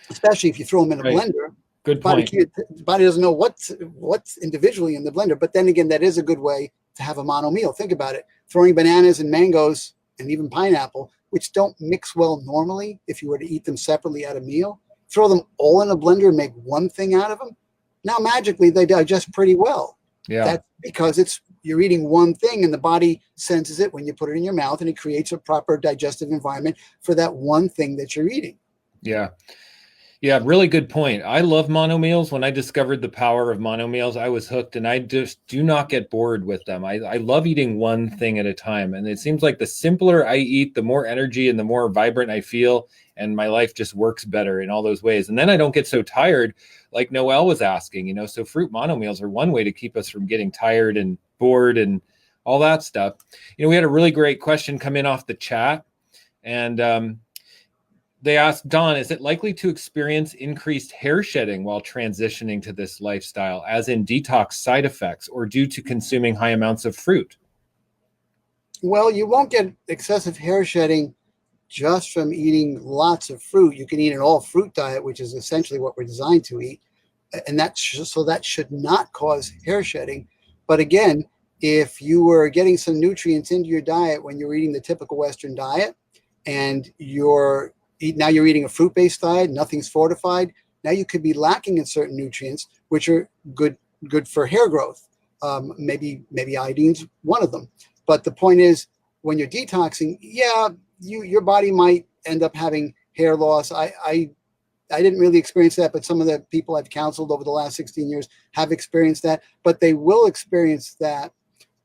especially if you throw them in a blender. Good point. The body doesn't know what's individually in the blender. But then again, that is a good way to have a mono meal. Think about it. Throwing bananas and mangoes and even pineapple, which don't mix well normally if you were to eat them separately at a meal, throw them all in a blender and make one thing out of them. Now, magically, they digest pretty well. Yeah. That's because you're eating one thing and the body senses it when you put it in your mouth, and it creates a proper digestive environment for that one thing that you're eating. Yeah. Yeah, really good point. I love mono meals. When I discovered the power of mono meals, I was hooked, and I just do not get bored with them. I love eating one thing at a time. And it seems like the simpler I eat, the more energy and the more vibrant I feel. And my life just works better in all those ways. And then I don't get so tired, like Noelle was asking, so fruit mono meals are one way to keep us from getting tired and bored and all that stuff. We had a really great question come in off the chat. And, they asked, Don, is it likely to experience increased hair shedding while transitioning to this lifestyle, as in detox side effects, or due to consuming high amounts of fruit? Well, you won't get excessive hair shedding just from eating lots of fruit. You can eat an all fruit diet, which is essentially what we're designed to eat. And that should not cause hair shedding. But again, if you were getting some nutrients into your diet when you're eating the typical Western diet, and now you're eating a fruit-based diet, nothing's fortified, now you could be lacking in certain nutrients, which are good for hair growth. Maybe iodine's one of them. But the point is, when you're detoxing, your body might end up having hair loss. I didn't really experience that, but some of the people I've counseled over the last 16 years have experienced that. But they will experience that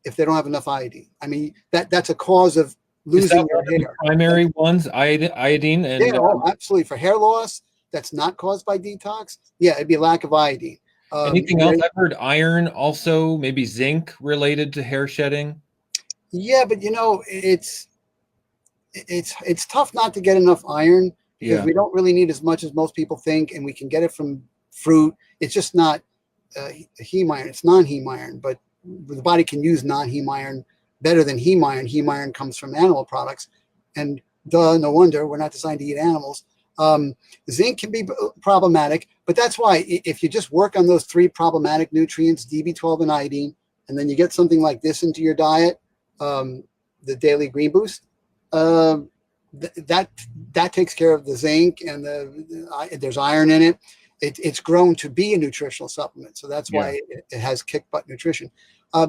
if they don't have enough iodine. I mean, that's a cause of losing your hair. Primary ones, iodine, and absolutely. For hair loss that's not caused by detox, it'd be a lack of iodine. Anything else? I've heard iron, also maybe zinc related to hair shedding. Yeah, but it's tough not to get enough iron, because we don't really need as much as most people think, and we can get it from fruit. It's just not heme iron. It's non-heme iron, but the body can use non-heme iron better than heme iron. Heme iron comes from animal products, and no wonder, we're not designed to eat animals. Zinc can be problematic, but that's why if you just work on those three problematic nutrients, DB12 and iodine, and then you get something like this into your diet, the Daily Green Boost, that takes care of the zinc, and there's iron in it. It's grown to be a nutritional supplement, so that's why it has kick butt nutrition.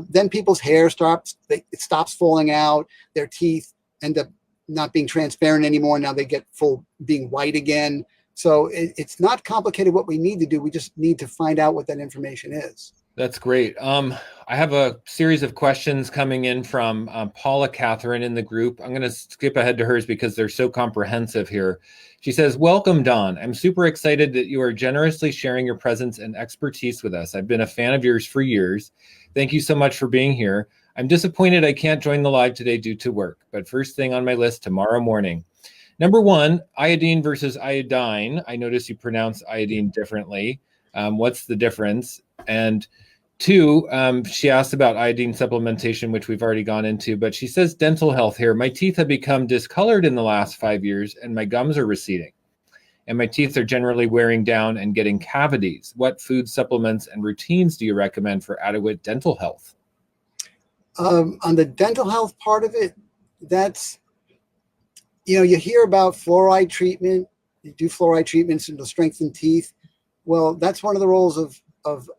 Then people's hair stops falling out. Their teeth end up not being transparent anymore. Now they get full, being white again. So it's not complicated what we need to do. We just need to find out what that information is. That's great. I have a series of questions coming in from Paula Catherine in the group. I'm going to skip ahead to hers because they're so comprehensive here. She says, welcome, Don. I'm super excited that you are generously sharing your presence and expertise with us. I've been a fan of yours for years. Thank you so much for being here. I'm disappointed I can't join the live today due to work, but first thing on my list tomorrow morning. Number one, iodine versus iodine. I notice you pronounce iodine differently. What's the difference? And two, she asked about iodine supplementation, which we've already gone into, but she says dental health here. My teeth have become discolored in the last 5 years and my gums are receding. And my teeth are generally wearing down and getting cavities. What food supplements and routines do you recommend for adequate dental health? On the dental health part of it, that's, you hear about fluoride treatment. You do fluoride treatments to strengthen teeth. Well, that's one of the roles of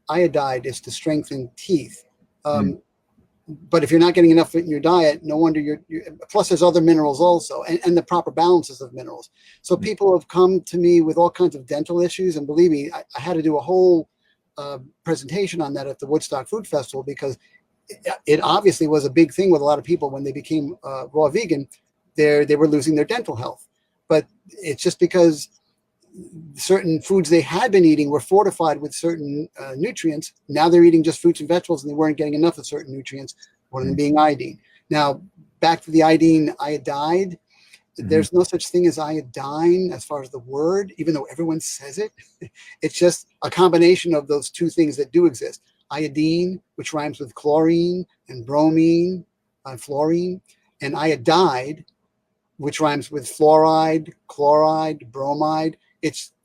iodide, is to strengthen teeth. But if you're not getting enough in your diet, no wonder you're plus there's other minerals also, and the proper balances of minerals. So people have come to me with all kinds of dental issues, and believe me, I had to do a whole presentation on that at the Woodstock Food Festival, because it obviously was a big thing with a lot of people when they became raw vegan. They were losing their dental health, but it's just because certain foods they had been eating were fortified with certain nutrients. Now they're eating just fruits and vegetables, and they weren't getting enough of certain nutrients, one of them being iodine. Now, back to the iodide. There's no such thing as iodine as far as the word, even though everyone says it. It's just a combination of those two things that do exist. Iodine, which rhymes with chlorine and bromine, fluorine, and iodide, which rhymes with fluoride, chloride, bromide.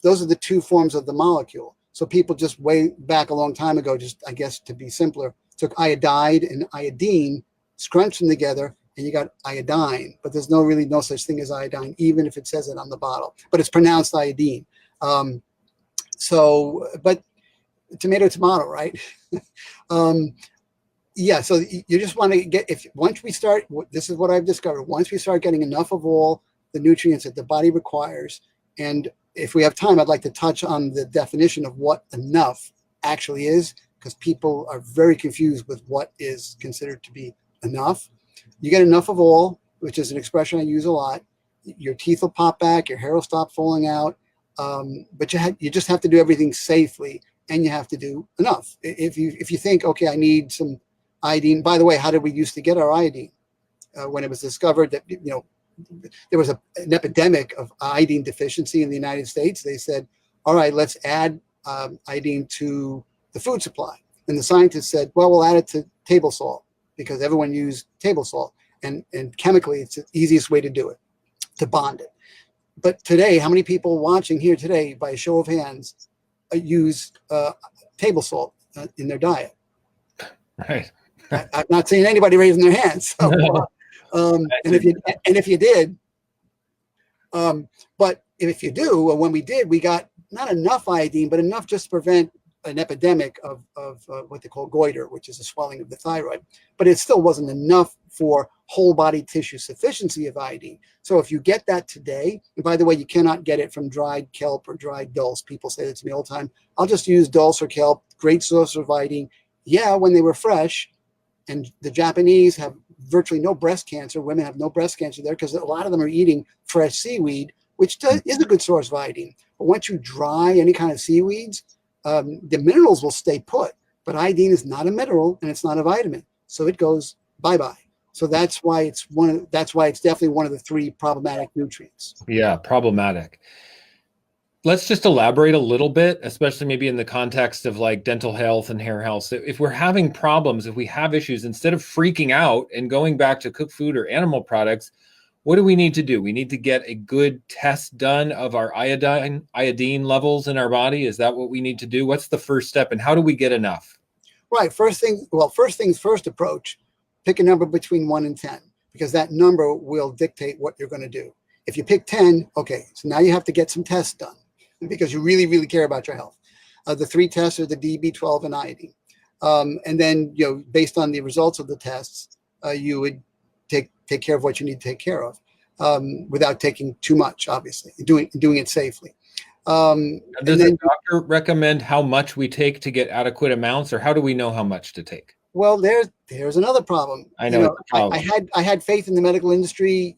Those are the two forms of the molecule. So people just way back a long time ago, just I guess to be simpler, took iodide and iodine, scrunched them together, and you got iodine. But there's no such thing as iodine, even if it says it on the bottle. But it's pronounced iodine. But tomato, right? Yeah. So you just want to get once we start. This is what I've discovered. Once we start getting enough of all the nutrients that the body requires, and if we have time, I'd like to touch on the definition of what enough actually is, because people are very confused with what is considered to be enough. You get enough of all, which is an expression I use a lot. Your teeth will pop back, your hair will stop falling out, but you just have to do everything safely, and you have to do enough. If you think, okay, I need some iodine. By the way, how did we used to get our iodine? When it was discovered that there was an epidemic of iodine deficiency in the United States, they said, all right, let's add iodine to the food supply. And the scientists said, well, we'll add it to table salt, because everyone used table salt. And chemically, it's the easiest way to do it, to bond it. But today, how many people watching here today, by a show of hands, use table salt in their diet? Right. I'm not seeing anybody raising their hands. So, and if you did, but if you do, well, when we did, we got not enough iodine, but enough just to prevent an epidemic of what they call goiter, which is a swelling of the thyroid. But it still wasn't enough for whole body tissue sufficiency of iodine. So if you get that today, and by the way, you cannot get it from dried kelp or dried dulse. People say that to me all the time. I'll just use dulse or kelp, great source of iodine. Yeah, when they were fresh. And the Japanese have virtually no breast cancer. Women have no breast cancer there because a lot of them are eating fresh seaweed, which is a good source of iodine. But once you dry any kind of seaweeds, the minerals will stay put. But iodine is not a mineral and it's not a vitamin, so it goes bye-bye. So that's why it's definitely one of the three problematic nutrients. Yeah, problematic. Let's just elaborate a little bit, especially maybe in the context of like dental health and hair health. So if we're having problems, if we have issues, instead of freaking out and going back to cooked food or animal products, what do we need to do? We need to get a good test done of our iodine levels in our body. Is that what we need to do? What's the first step, and how do we get enough? Right. First things first approach, pick a number between 1 and 10, because that number will dictate what you're going to do. If you pick 10, okay, so now you have to get some tests done, because you really, really care about your health. The three tests are the D, B12, and iodine. And then, based on the results of the tests, you would take care of what you need to take care of, without taking too much, obviously, doing it safely. Does the doctor recommend how much we take to get adequate amounts, or how do we know how much to take? Well, there's another problem. I know. I had faith in the medical industry,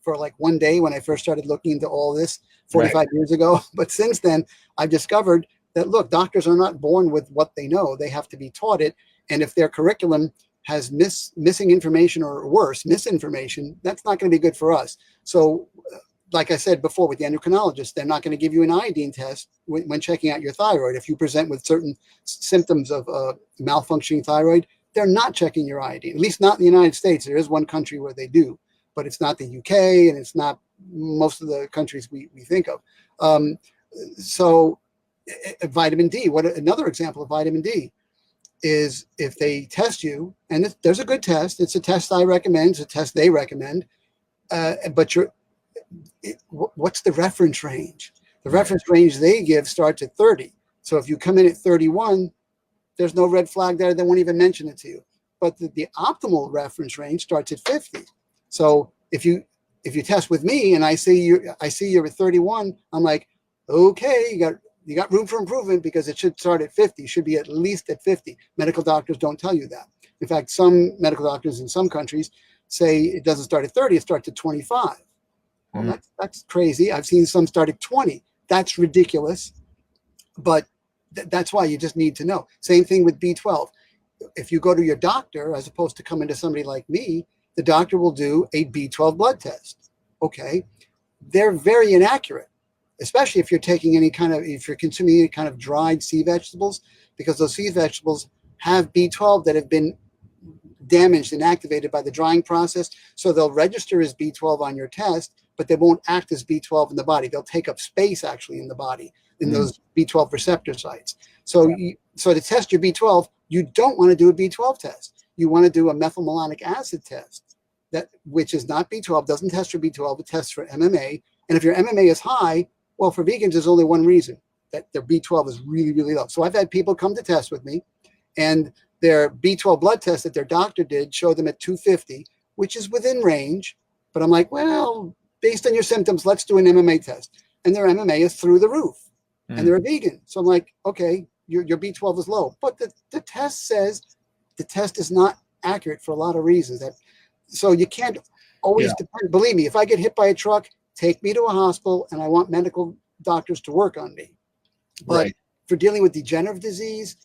for like one day when I first started looking into all this 45 years ago. But since then, I've discovered that, look, doctors are not born with what they know. They have to be taught it. And if their curriculum has missing information or worse, misinformation, that's not going to be good for us. So like I said before, with the endocrinologist, they're not going to give you an iodine test when checking out your thyroid. If you present with certain symptoms of malfunctioning thyroid, they're not checking your iodine, at least not in the United States. There is one country where they do, but it's not the UK, and it's not most of the countries we think of. So vitamin D, another example of vitamin D is if they test you, and there's a good test. It's a test I recommend. It's a test they recommend. But what's the reference range? The reference range they give starts at 30. So if you come in at 31, there's no red flag there. They won't even mention it to you. But the optimal reference range starts at 50. So if you test with me and I see you're at 31, I'm like, okay, you got room for improvement, because it should start at 50. It should be at least at 50. Medical doctors don't tell you that. In fact, some medical doctors in some countries say it doesn't start at 30, it starts at 25. Well, that's crazy. I've seen some start at 20. That's ridiculous. But that's why you just need to know. Same thing with B12. If you go to your doctor, as opposed to coming to somebody like me, the doctor will do a B12 blood test. Okay. They're very inaccurate, especially if you're taking if you're consuming any kind of dried sea vegetables, because those sea vegetables have B12 that have been damaged and activated by the drying process. So they'll register as B12 on your test, but they won't act as B12 in the body. They'll take up space actually in the body, in those B12 receptor sites. So so to test your B12, you don't want to do a B12 test. You want to do a methylmalonic acid test, which is not B12, doesn't test for B12, it tests for MMA. And if your MMA is high, well, for vegans, there's only one reason, that their B12 is really, really low. So I've had people come to test with me, and their B12 blood test that their doctor did showed them at 250, which is within range. But I'm like, well, based on your symptoms, let's do an MMA test. And their MMA is through the roof, and they're a vegan. So I'm like, okay, your B12 is low. But the test says the test is not accurate for a lot of reasons. So you can't always depend. Believe me, if I get hit by a truck, take me to a hospital, and I want medical doctors to work on me. But for dealing with degenerative disease,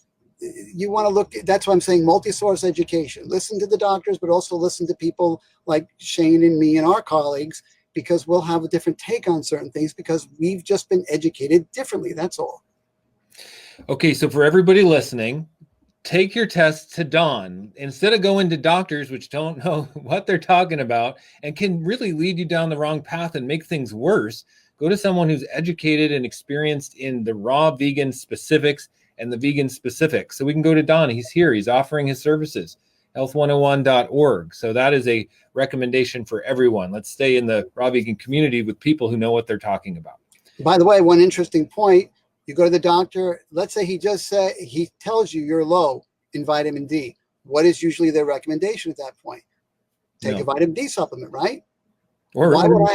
you want to look. That's why I'm saying multi-source education. Listen to the doctors, but also listen to people like Shane and me and our colleagues, because we'll have a different take on certain things because we've just been educated differently. That's all. Okay, so for everybody listening, take your test to Dawn. Instead of going to doctors, which don't know what they're talking about and can really lead you down the wrong path and make things worse, go to someone who's educated and experienced in the raw vegan specifics and the vegan specifics. So we can go to Don. He's here. He's offering his services, health101.org. So that is a recommendation for everyone. Let's stay in the raw vegan community with people who know what they're talking about. By the way, one interesting point, you go to the doctor, let's say he tells you you're low in vitamin D. What is usually their recommendation at that point? Take a vitamin D supplement, right? Why would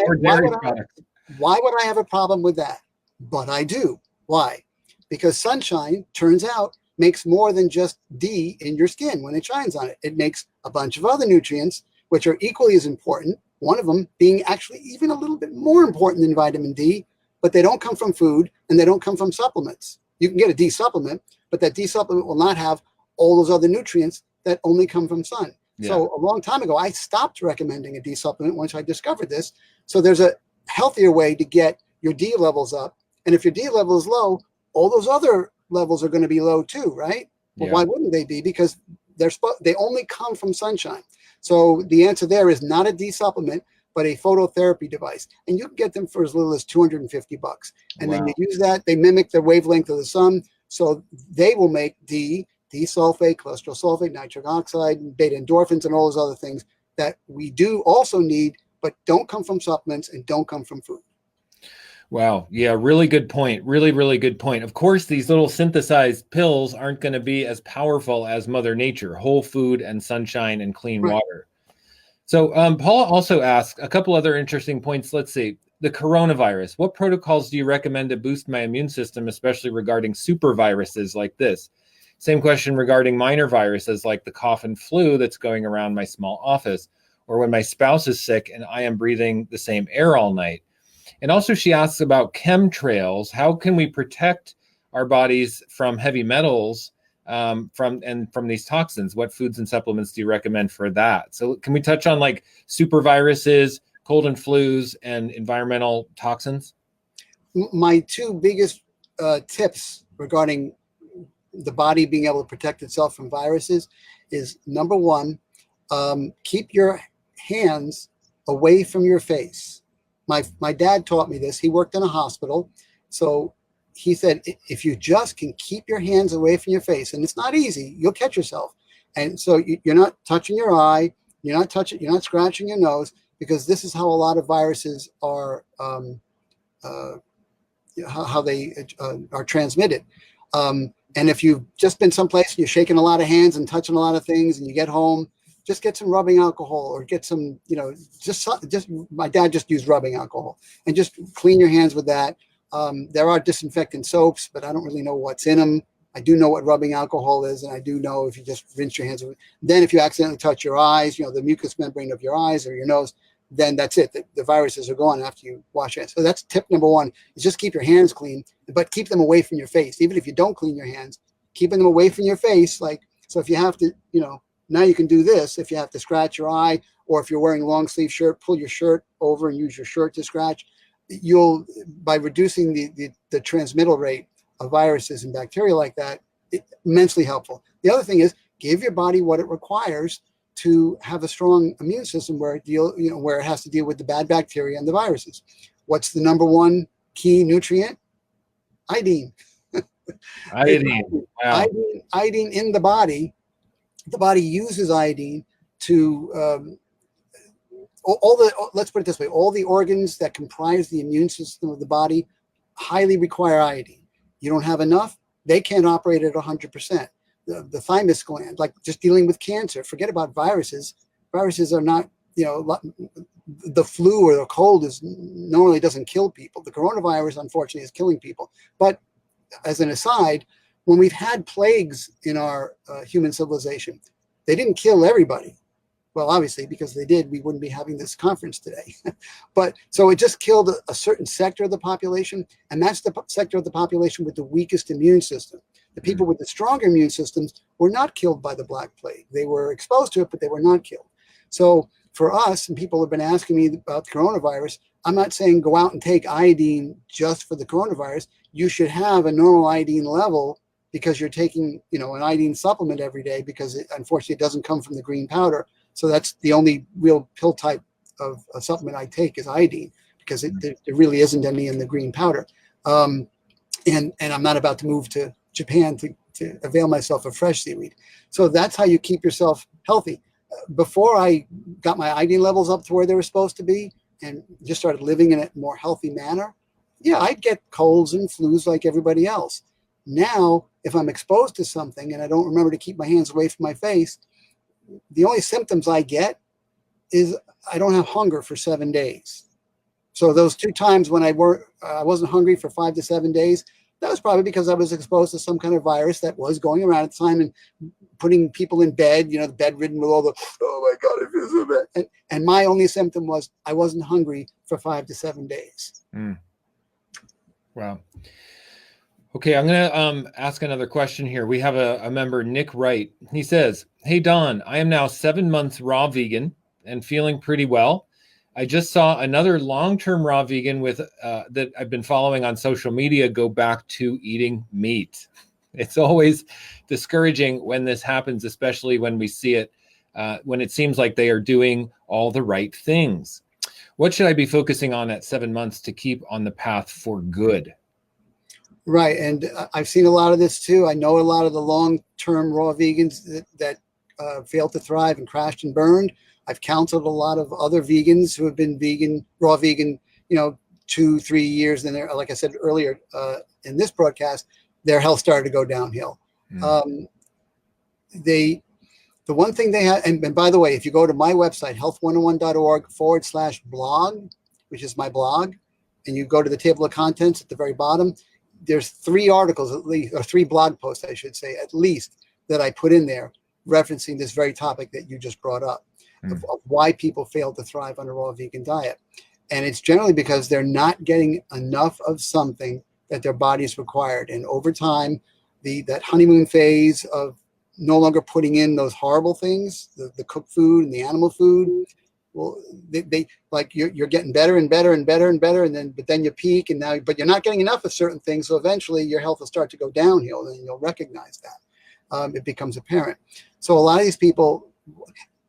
I have a problem with that? But I do. Why? Because sunshine, turns out, makes more than just D in your skin when it shines on it. It makes a bunch of other nutrients, which are equally as important, one of them being actually even a little bit more important than vitamin D, but they don't come from food and they don't come from supplements. You can get a D supplement, but that D supplement will not have all those other nutrients that only come from sun. Yeah. So a long time ago, I stopped recommending a D supplement once I discovered this. So there's a healthier way to get your D levels up. And if your D level is low, all those other levels are going to be low too, right? Well, why wouldn't they be? Because they only come from sunshine. So the answer there is not a D supplement, but a phototherapy device. And you can get them for as little as $250. And then you use that, they mimic the wavelength of the sun. So they will make D-sulfate, cholesterol sulfate, nitric oxide, beta endorphins, and all those other things that we do also need, but don't come from supplements and don't come from food. Wow. Yeah, really good point. Really, really good point. Of course, these little synthesized pills aren't going to be as powerful as Mother Nature, whole food and sunshine and clean water. So Paula also asked a couple other interesting points. Let's see. The coronavirus. What protocols do you recommend to boost my immune system, especially regarding super viruses like this? Same question regarding minor viruses like the cough and flu that's going around my small office, or when my spouse is sick and I am breathing the same air all night. And also she asks about chemtrails. How can we protect our bodies from heavy metals from these toxins? What foods and supplements do you recommend for that? So can we touch on like super viruses, cold and flus, and environmental toxins? My two biggest tips regarding the body being able to protect itself from viruses is, number one, keep your hands away from your face. My dad taught me this. He worked in a hospital. So he said, if you just can keep your hands away from your face, and it's not easy, you'll catch yourself. And so you're not touching your eye, you're not scratching your nose, because this is how a lot of viruses are, how they are transmitted. And if you've just been someplace and you're shaking a lot of hands and touching a lot of things, and you get home, just get some rubbing alcohol, or get some, just my dad just used rubbing alcohol, and just clean your hands with that. There are disinfectant soaps, but I don't really know what's in them. I do know what rubbing alcohol is, and I do know if you just rinse your hands. Then if you accidentally touch your eyes, the mucous membrane of your eyes or your nose, then that's it. The viruses are gone after you wash your hands. So that's tip number one, is just keep your hands clean, but keep them away from your face. Even if you don't clean your hands, keeping them away from your face. So if you have to, now you can do this. If you have to scratch your eye, or if you're wearing a long sleeve shirt, pull your shirt over and use your shirt to scratch. You'll, by reducing the transmittal rate of viruses and bacteria like that, it's immensely helpful. The other thing is, give your body what it requires to have a strong immune system, where it has to deal with the bad bacteria and the viruses. What's the number one key nutrient? Iodine. Iodine. Wow. Iodine in the body. The body uses iodine to let's put it this way, all the organs that comprise the immune system of the body highly require iodine. You don't have enough, they can't operate at 100%. The thymus gland, like just dealing with cancer, forget about viruses. Viruses are not, the flu or the cold normally doesn't kill people. The coronavirus, unfortunately, is killing people. But as an aside, when we've had plagues in our human civilization, they didn't kill everybody. Well, obviously, because they did, we wouldn't be having this conference today. But so it just killed a certain sector of the population, and that's the sector of the population with the weakest immune system. The people with the stronger immune systems were not killed by the Black Plague. They were exposed to it, but they were not killed. So for us, and people have been asking me about the coronavirus, I'm not saying go out and take iodine just for the coronavirus. You should have a normal iodine level, because you're taking, an iodine supplement every day, because unfortunately, it doesn't come from the green powder. So that's the only real pill type of a supplement I take is iodine, because there really isn't any in the green powder. And I'm not about to move to Japan to avail myself of fresh seaweed. So that's how you keep yourself healthy. Before I got my iodine levels up to where they were supposed to be and just started living in a more healthy manner, I'd get colds and flus like everybody else. Now, if I'm exposed to something and I don't remember to keep my hands away from my face, the only symptoms I get is I don't have hunger for 7 days. So those 2 times when I wasn't hungry for 5 to 7 days, that was probably because I was exposed to some kind of virus that was going around at the time and putting people in bed, bedridden with all the, oh my God, it feels so bad. And my only symptom was I wasn't hungry for 5 to 7 days. Wow. Okay, I'm going to ask another question here. We have a member, Nick Wright. He says, "Hey, Don, I am now 7 months raw vegan and feeling pretty well. I just saw another long-term raw vegan that I've been following on social media go back to eating meat. It's always discouraging when this happens, especially when we see it, when it seems like they are doing all the right things. What should I be focusing on at 7 months to keep on the path for good?" Right. And I've seen a lot of this too. I know a lot of the long-term raw vegans that failed to thrive and crashed and burned. I've counseled a lot of other vegans who have been raw vegan, 2-3 years. And like I said earlier in this broadcast, their health started to go downhill. The one thing they had, and by the way, if you go to my website, health101.org/blog, which is my blog, and you go to the table of contents at the very bottom, there's 3 articles at least, or 3 blog posts, I should say, at least, that I put in there referencing this very topic that you just brought up of why people fail to thrive on a raw vegan diet. And it's generally because they're not getting enough of something that their bodies required. And over time, that honeymoon phase of no longer putting in those horrible things, the cooked food and the animal food. Well, they like you're getting better and better and better and better, but then you peak, but you're not getting enough of certain things. So eventually your health will start to go downhill, and you'll recognize that. It becomes apparent. So a lot of these people,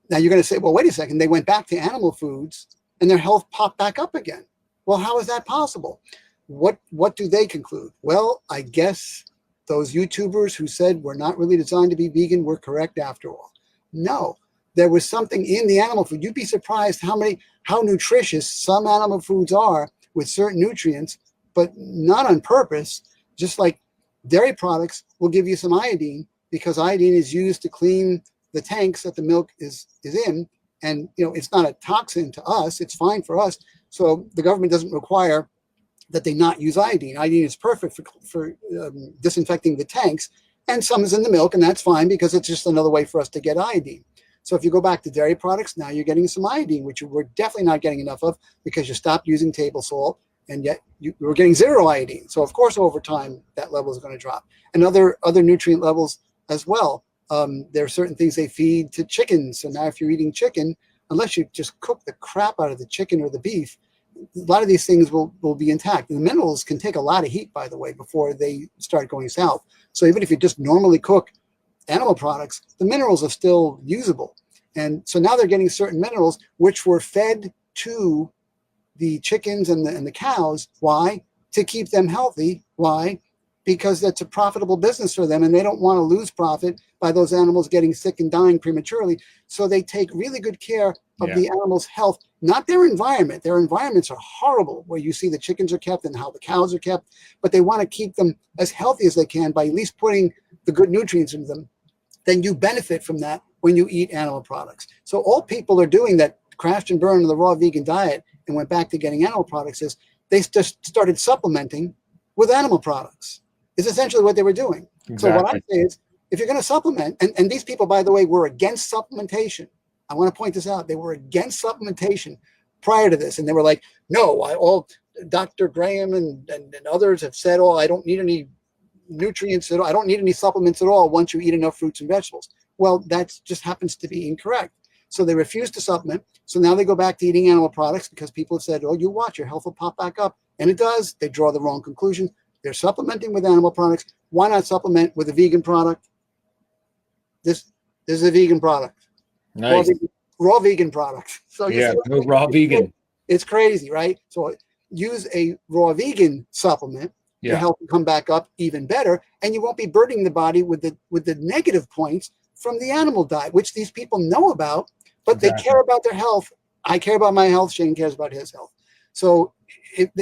now you're going to say, well, wait a second, they went back to animal foods and their health popped back up again. Well, how is that possible? What do they conclude? Well, I guess those YouTubers who said we're not really designed to be vegan were correct after all. No, there was something in the animal food. You'd be surprised how nutritious some animal foods are with certain nutrients, but not on purpose. Just like dairy products will give you some iodine, because iodine is used to clean the tanks that the milk is in. And it's not a toxin to us. It's fine for us. So the government doesn't require that they not use iodine. Iodine is perfect for disinfecting the tanks, and some is in the milk, and that's fine because it's just another way for us to get iodine. So if you go back to dairy products, now you're getting some iodine, which you were definitely not getting enough of because you stopped using table salt, and yet you were getting zero iodine. So of course, over time, that level is going to drop. And other nutrient levels as well. There are certain things they feed to chickens. So now if you're eating chicken, unless you just cook the crap out of the chicken or the beef, a lot of these things will be intact. And the minerals can take a lot of heat, by the way, before they start going south. So even if you just normally cook animal products, the minerals are still usable. And so now they're getting certain minerals which were fed to the chickens and the cows. Why? To keep them healthy. Why? Because that's a profitable business for them, and they don't want to lose profit by those animals getting sick and dying prematurely. So they take really good care of the animals' health, not their environment. Their environments are horrible, where you see the chickens are kept and how the cows are kept, but they want to keep them as healthy as they can by at least putting the good nutrients into them. Then you benefit from that when you eat animal products. So all people are doing that crashed and burned on the raw vegan diet and went back to getting animal products is they just started supplementing with animal products. Is essentially what they were doing. Exactly. So what I say is, if you're going to supplement, and these people, by the way, were against supplementation. I want to point this out. They were against supplementation prior to this. And they were like, no, Dr. Graham and others have said, I don't need any nutrients at all. I don't need any supplements at all once you eat enough fruits and vegetables. Well, that just happens to be incorrect. So they refuse to supplement. So now they go back to eating animal products because people have said, you watch, your health will pop back up. And it does. They draw the wrong conclusion. They're supplementing with animal products. Why not supplement with a vegan product? This is a vegan product. Nice. Raw vegan product. So raw vegan. It's crazy, right? So use a raw vegan supplement. Your health will come back up even better, and you won't be burdening the body with the negative points from the animal diet, which these people know about, but they care about their health. I care about my health. Shane cares about his health. So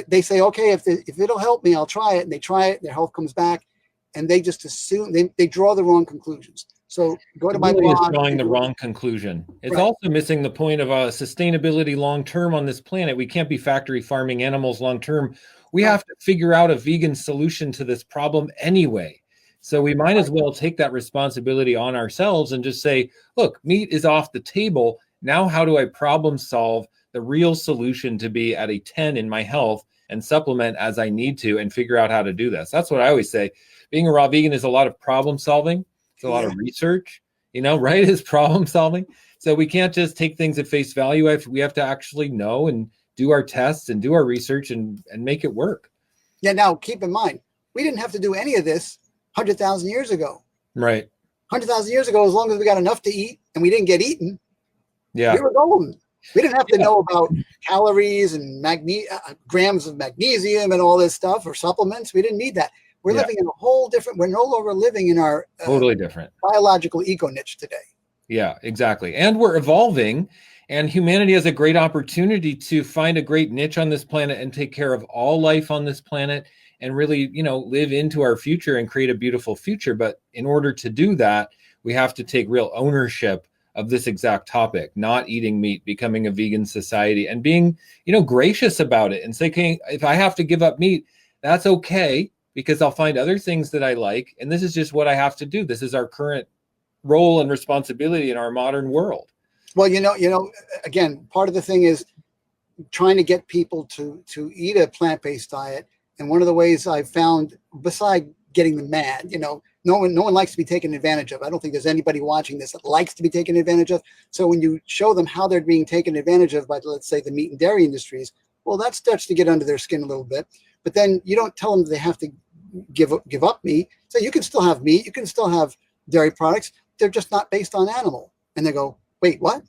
they say, okay, if it'll help me, I'll try it. And they try it, their health comes back, and they just assume they draw the wrong conclusions. So go to my blog. It's drawing the wrong conclusion. It's also missing the point of sustainability long term on this planet. We can't be factory farming animals long term. We have to figure out a vegan solution to this problem anyway. So we might as well take that responsibility on ourselves and just say, look, meat is off the table. Now, how do I problem solve the real solution to be at a 10 in my health and supplement as I need to and figure out how to do this? That's what I always say. Being a raw vegan is a lot of problem solving. It's a lot of research, right? Is problem solving. So we can't just take things at face value. We have to actually know and do our tests and do our research and make it work. Yeah. Now keep in mind, we didn't have to do any of this 100,000 years ago. Right. 100,000 years ago, as long as we got enough to eat and we didn't get eaten, we were golden. We didn't have to know about calories and grams of magnesium and all this stuff or supplements. We didn't need that. We're living in a whole different, we're no longer living in our totally different biological eco niche today. Yeah, exactly. And we're evolving, and humanity has a great opportunity to find a great niche on this planet and take care of all life on this planet and really, live into our future and create a beautiful future. But in order to do that, we have to take real ownership of this exact topic, not eating meat, becoming a vegan society, and being, gracious about it and say, okay, if I have to give up meat, that's okay, because I'll find other things that I like. And this is just what I have to do. This is our current role and responsibility in our modern world. Well, again, part of the thing is trying to get people to eat a plant-based diet. And one of the ways I've found, beside getting them mad, no one likes to be taken advantage of. I don't think there's anybody watching this that likes to be taken advantage of. So when you show them how they're being taken advantage of by, let's say, the meat and dairy industries, well, that starts to get under their skin a little bit. But then you don't tell them they have to give up meat. So you can still have meat, you can still have dairy products. They're just not based on animal. And they go, wait, what?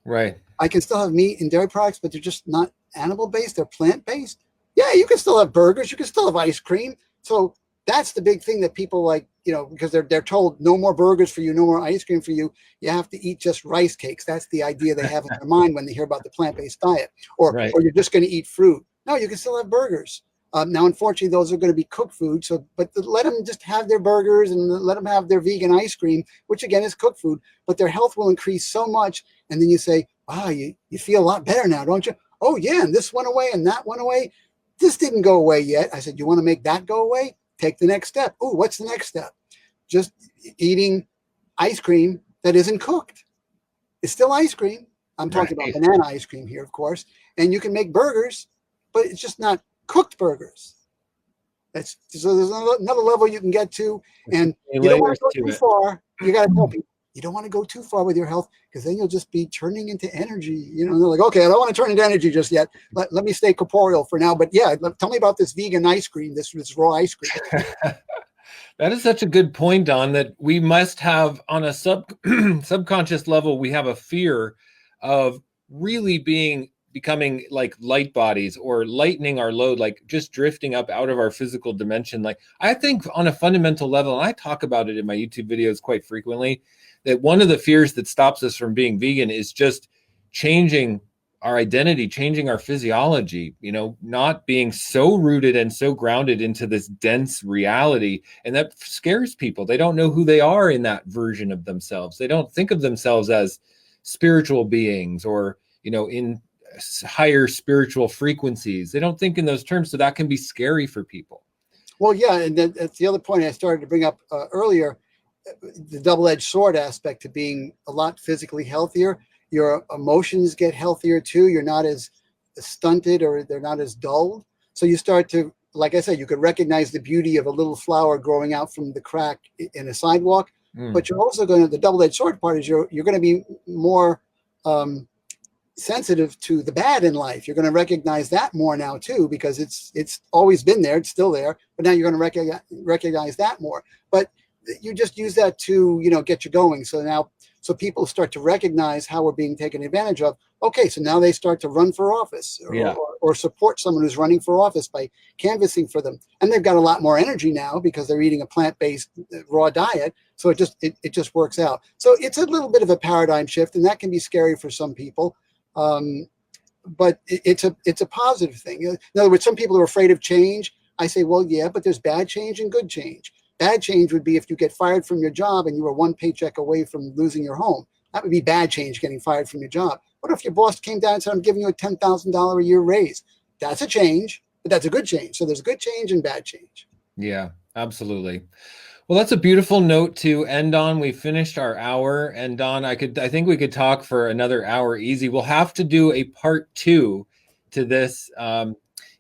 Right. I can still have meat and dairy products, but they're just not animal based. They're plant based. Yeah, you can still have burgers. You can still have ice cream. So that's the big thing that people like, because they're told no more burgers for you, no more ice cream for you. You have to eat just rice cakes. That's the idea they have in their mind when they hear about the plant-based diet, or you're just going to eat fruit. No, you can still have burgers. Now, unfortunately, those are going to be cooked food. So, but let them just have their burgers and let them have their vegan ice cream, which again is cooked food, but their health will increase so much. And then you say, wow, you feel a lot better now, don't you? Oh yeah. And this went away and that went away. This didn't go away yet. I said, you want to make that go away? Take the next step. Oh, what's the next step? Just eating ice cream that isn't cooked. It's still ice cream. I'm talking about banana ice cream here, of course. And you can make burgers, but it's just not cooked burgers. So there's another level you can get to. And you don't want to go too far. You got to tell people, you don't want to go too far with your health, because then you'll just be turning into energy. They're like, okay, I don't want to turn into energy just yet. Let me stay corporeal for now. But yeah, tell me about this vegan ice cream, this raw ice cream. That is such a good point, Don, that we must have on a subconscious level, we have a fear of really becoming like light bodies, or lightening our load, like just drifting up out of our physical dimension. Like, I think on a fundamental level, and I talk about it in my YouTube videos quite frequently, that one of the fears that stops us from being vegan is just changing our identity, changing our physiology, not being so rooted and so grounded into this dense reality. And that scares people. They don't know who they are in that version of themselves. They don't think of themselves as spiritual beings, or, in higher spiritual frequencies. They don't think in those terms. So that can be scary for people. Well, yeah. And that's the other point I started to bring up earlier, the double-edged sword aspect to being a lot physically healthier. Your emotions get healthier too. You're not as stunted, or they're not as dulled. So you start to, like I said, you could recognize the beauty of a little flower growing out from the crack in a sidewalk. But you're also the double-edged sword part is you're going to be more sensitive to the bad in life. You're going to recognize that more now too, because it's always been there. It's still there, but now you're going to recognize that more. But you just use that to, get you going. So people start to recognize how we're being taken advantage of. Okay, so now they start to run for office, or support someone who's running for office by canvassing for them. And they've got a lot more energy now because they're eating a plant-based raw diet. So it just works out. So it's a little bit of a paradigm shift, and that can be scary for some people. But it's a positive thing. In other words, some people are afraid of change. I say, well, yeah, but there's bad change and good change. Bad change would be if you get fired from your job and you were one paycheck away from losing your home. That would be bad change, getting fired from your job. What if your boss came down and said, I'm giving you a $10,000 a year raise? That's a change, but that's a good change. So there's good change and bad change. Yeah, absolutely. Well, that's a beautiful note to end on. We finished our hour, and Don, I think we could talk for another hour easy. We'll have to do a part 2 to this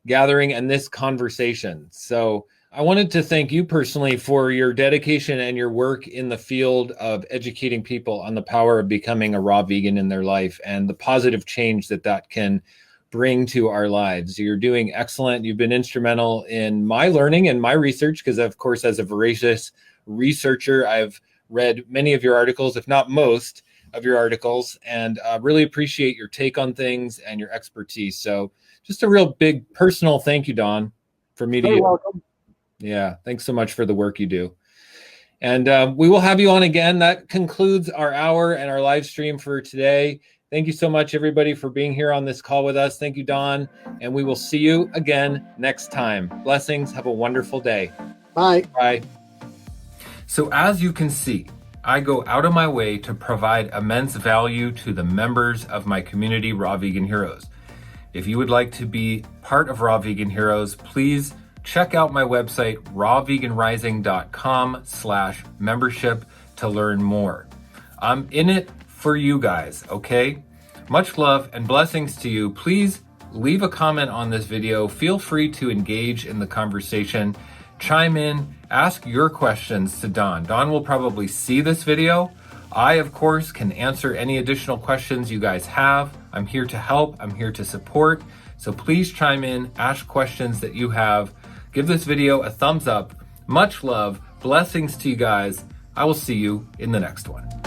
gathering and this conversation. So I wanted to thank you personally for your dedication and your work in the field of educating people on the power of becoming a raw vegan in their life, and the positive change that can bring to our lives. You're doing excellent. You've been instrumental in my learning and my research, because of course, as a voracious researcher, I've read many of your articles, if not most of your articles, and really appreciate your take on things and your expertise. So just a real big personal thank you, Don, from me to you. You're welcome. Yeah, thanks so much for the work you do. And we will have you on again. That concludes our hour and our live stream for today. Thank you so much, everybody, for being here on this call with us. Thank you, Don. And we will see you again next time. Blessings. Have a wonderful day. Bye. Bye. So as you can see, I go out of my way to provide immense value to the members of my community, Raw Vegan Heroes. If you would like to be part of Raw Vegan Heroes, please check out my website, rawveganrising.com/membership, to learn more. I'm in it for you guys, okay? Much love and blessings to you. Please leave a comment on this video. Feel free to engage in the conversation. chime in, ask your questions to Dawn. Dawn will probably see this video. I, of course, can answer any additional questions you guys have. I'm here to help. I'm here to support. So please chime in, ask questions that you have. Give this video a thumbs up. Much love. Blessings to you guys. I will see you in the next one.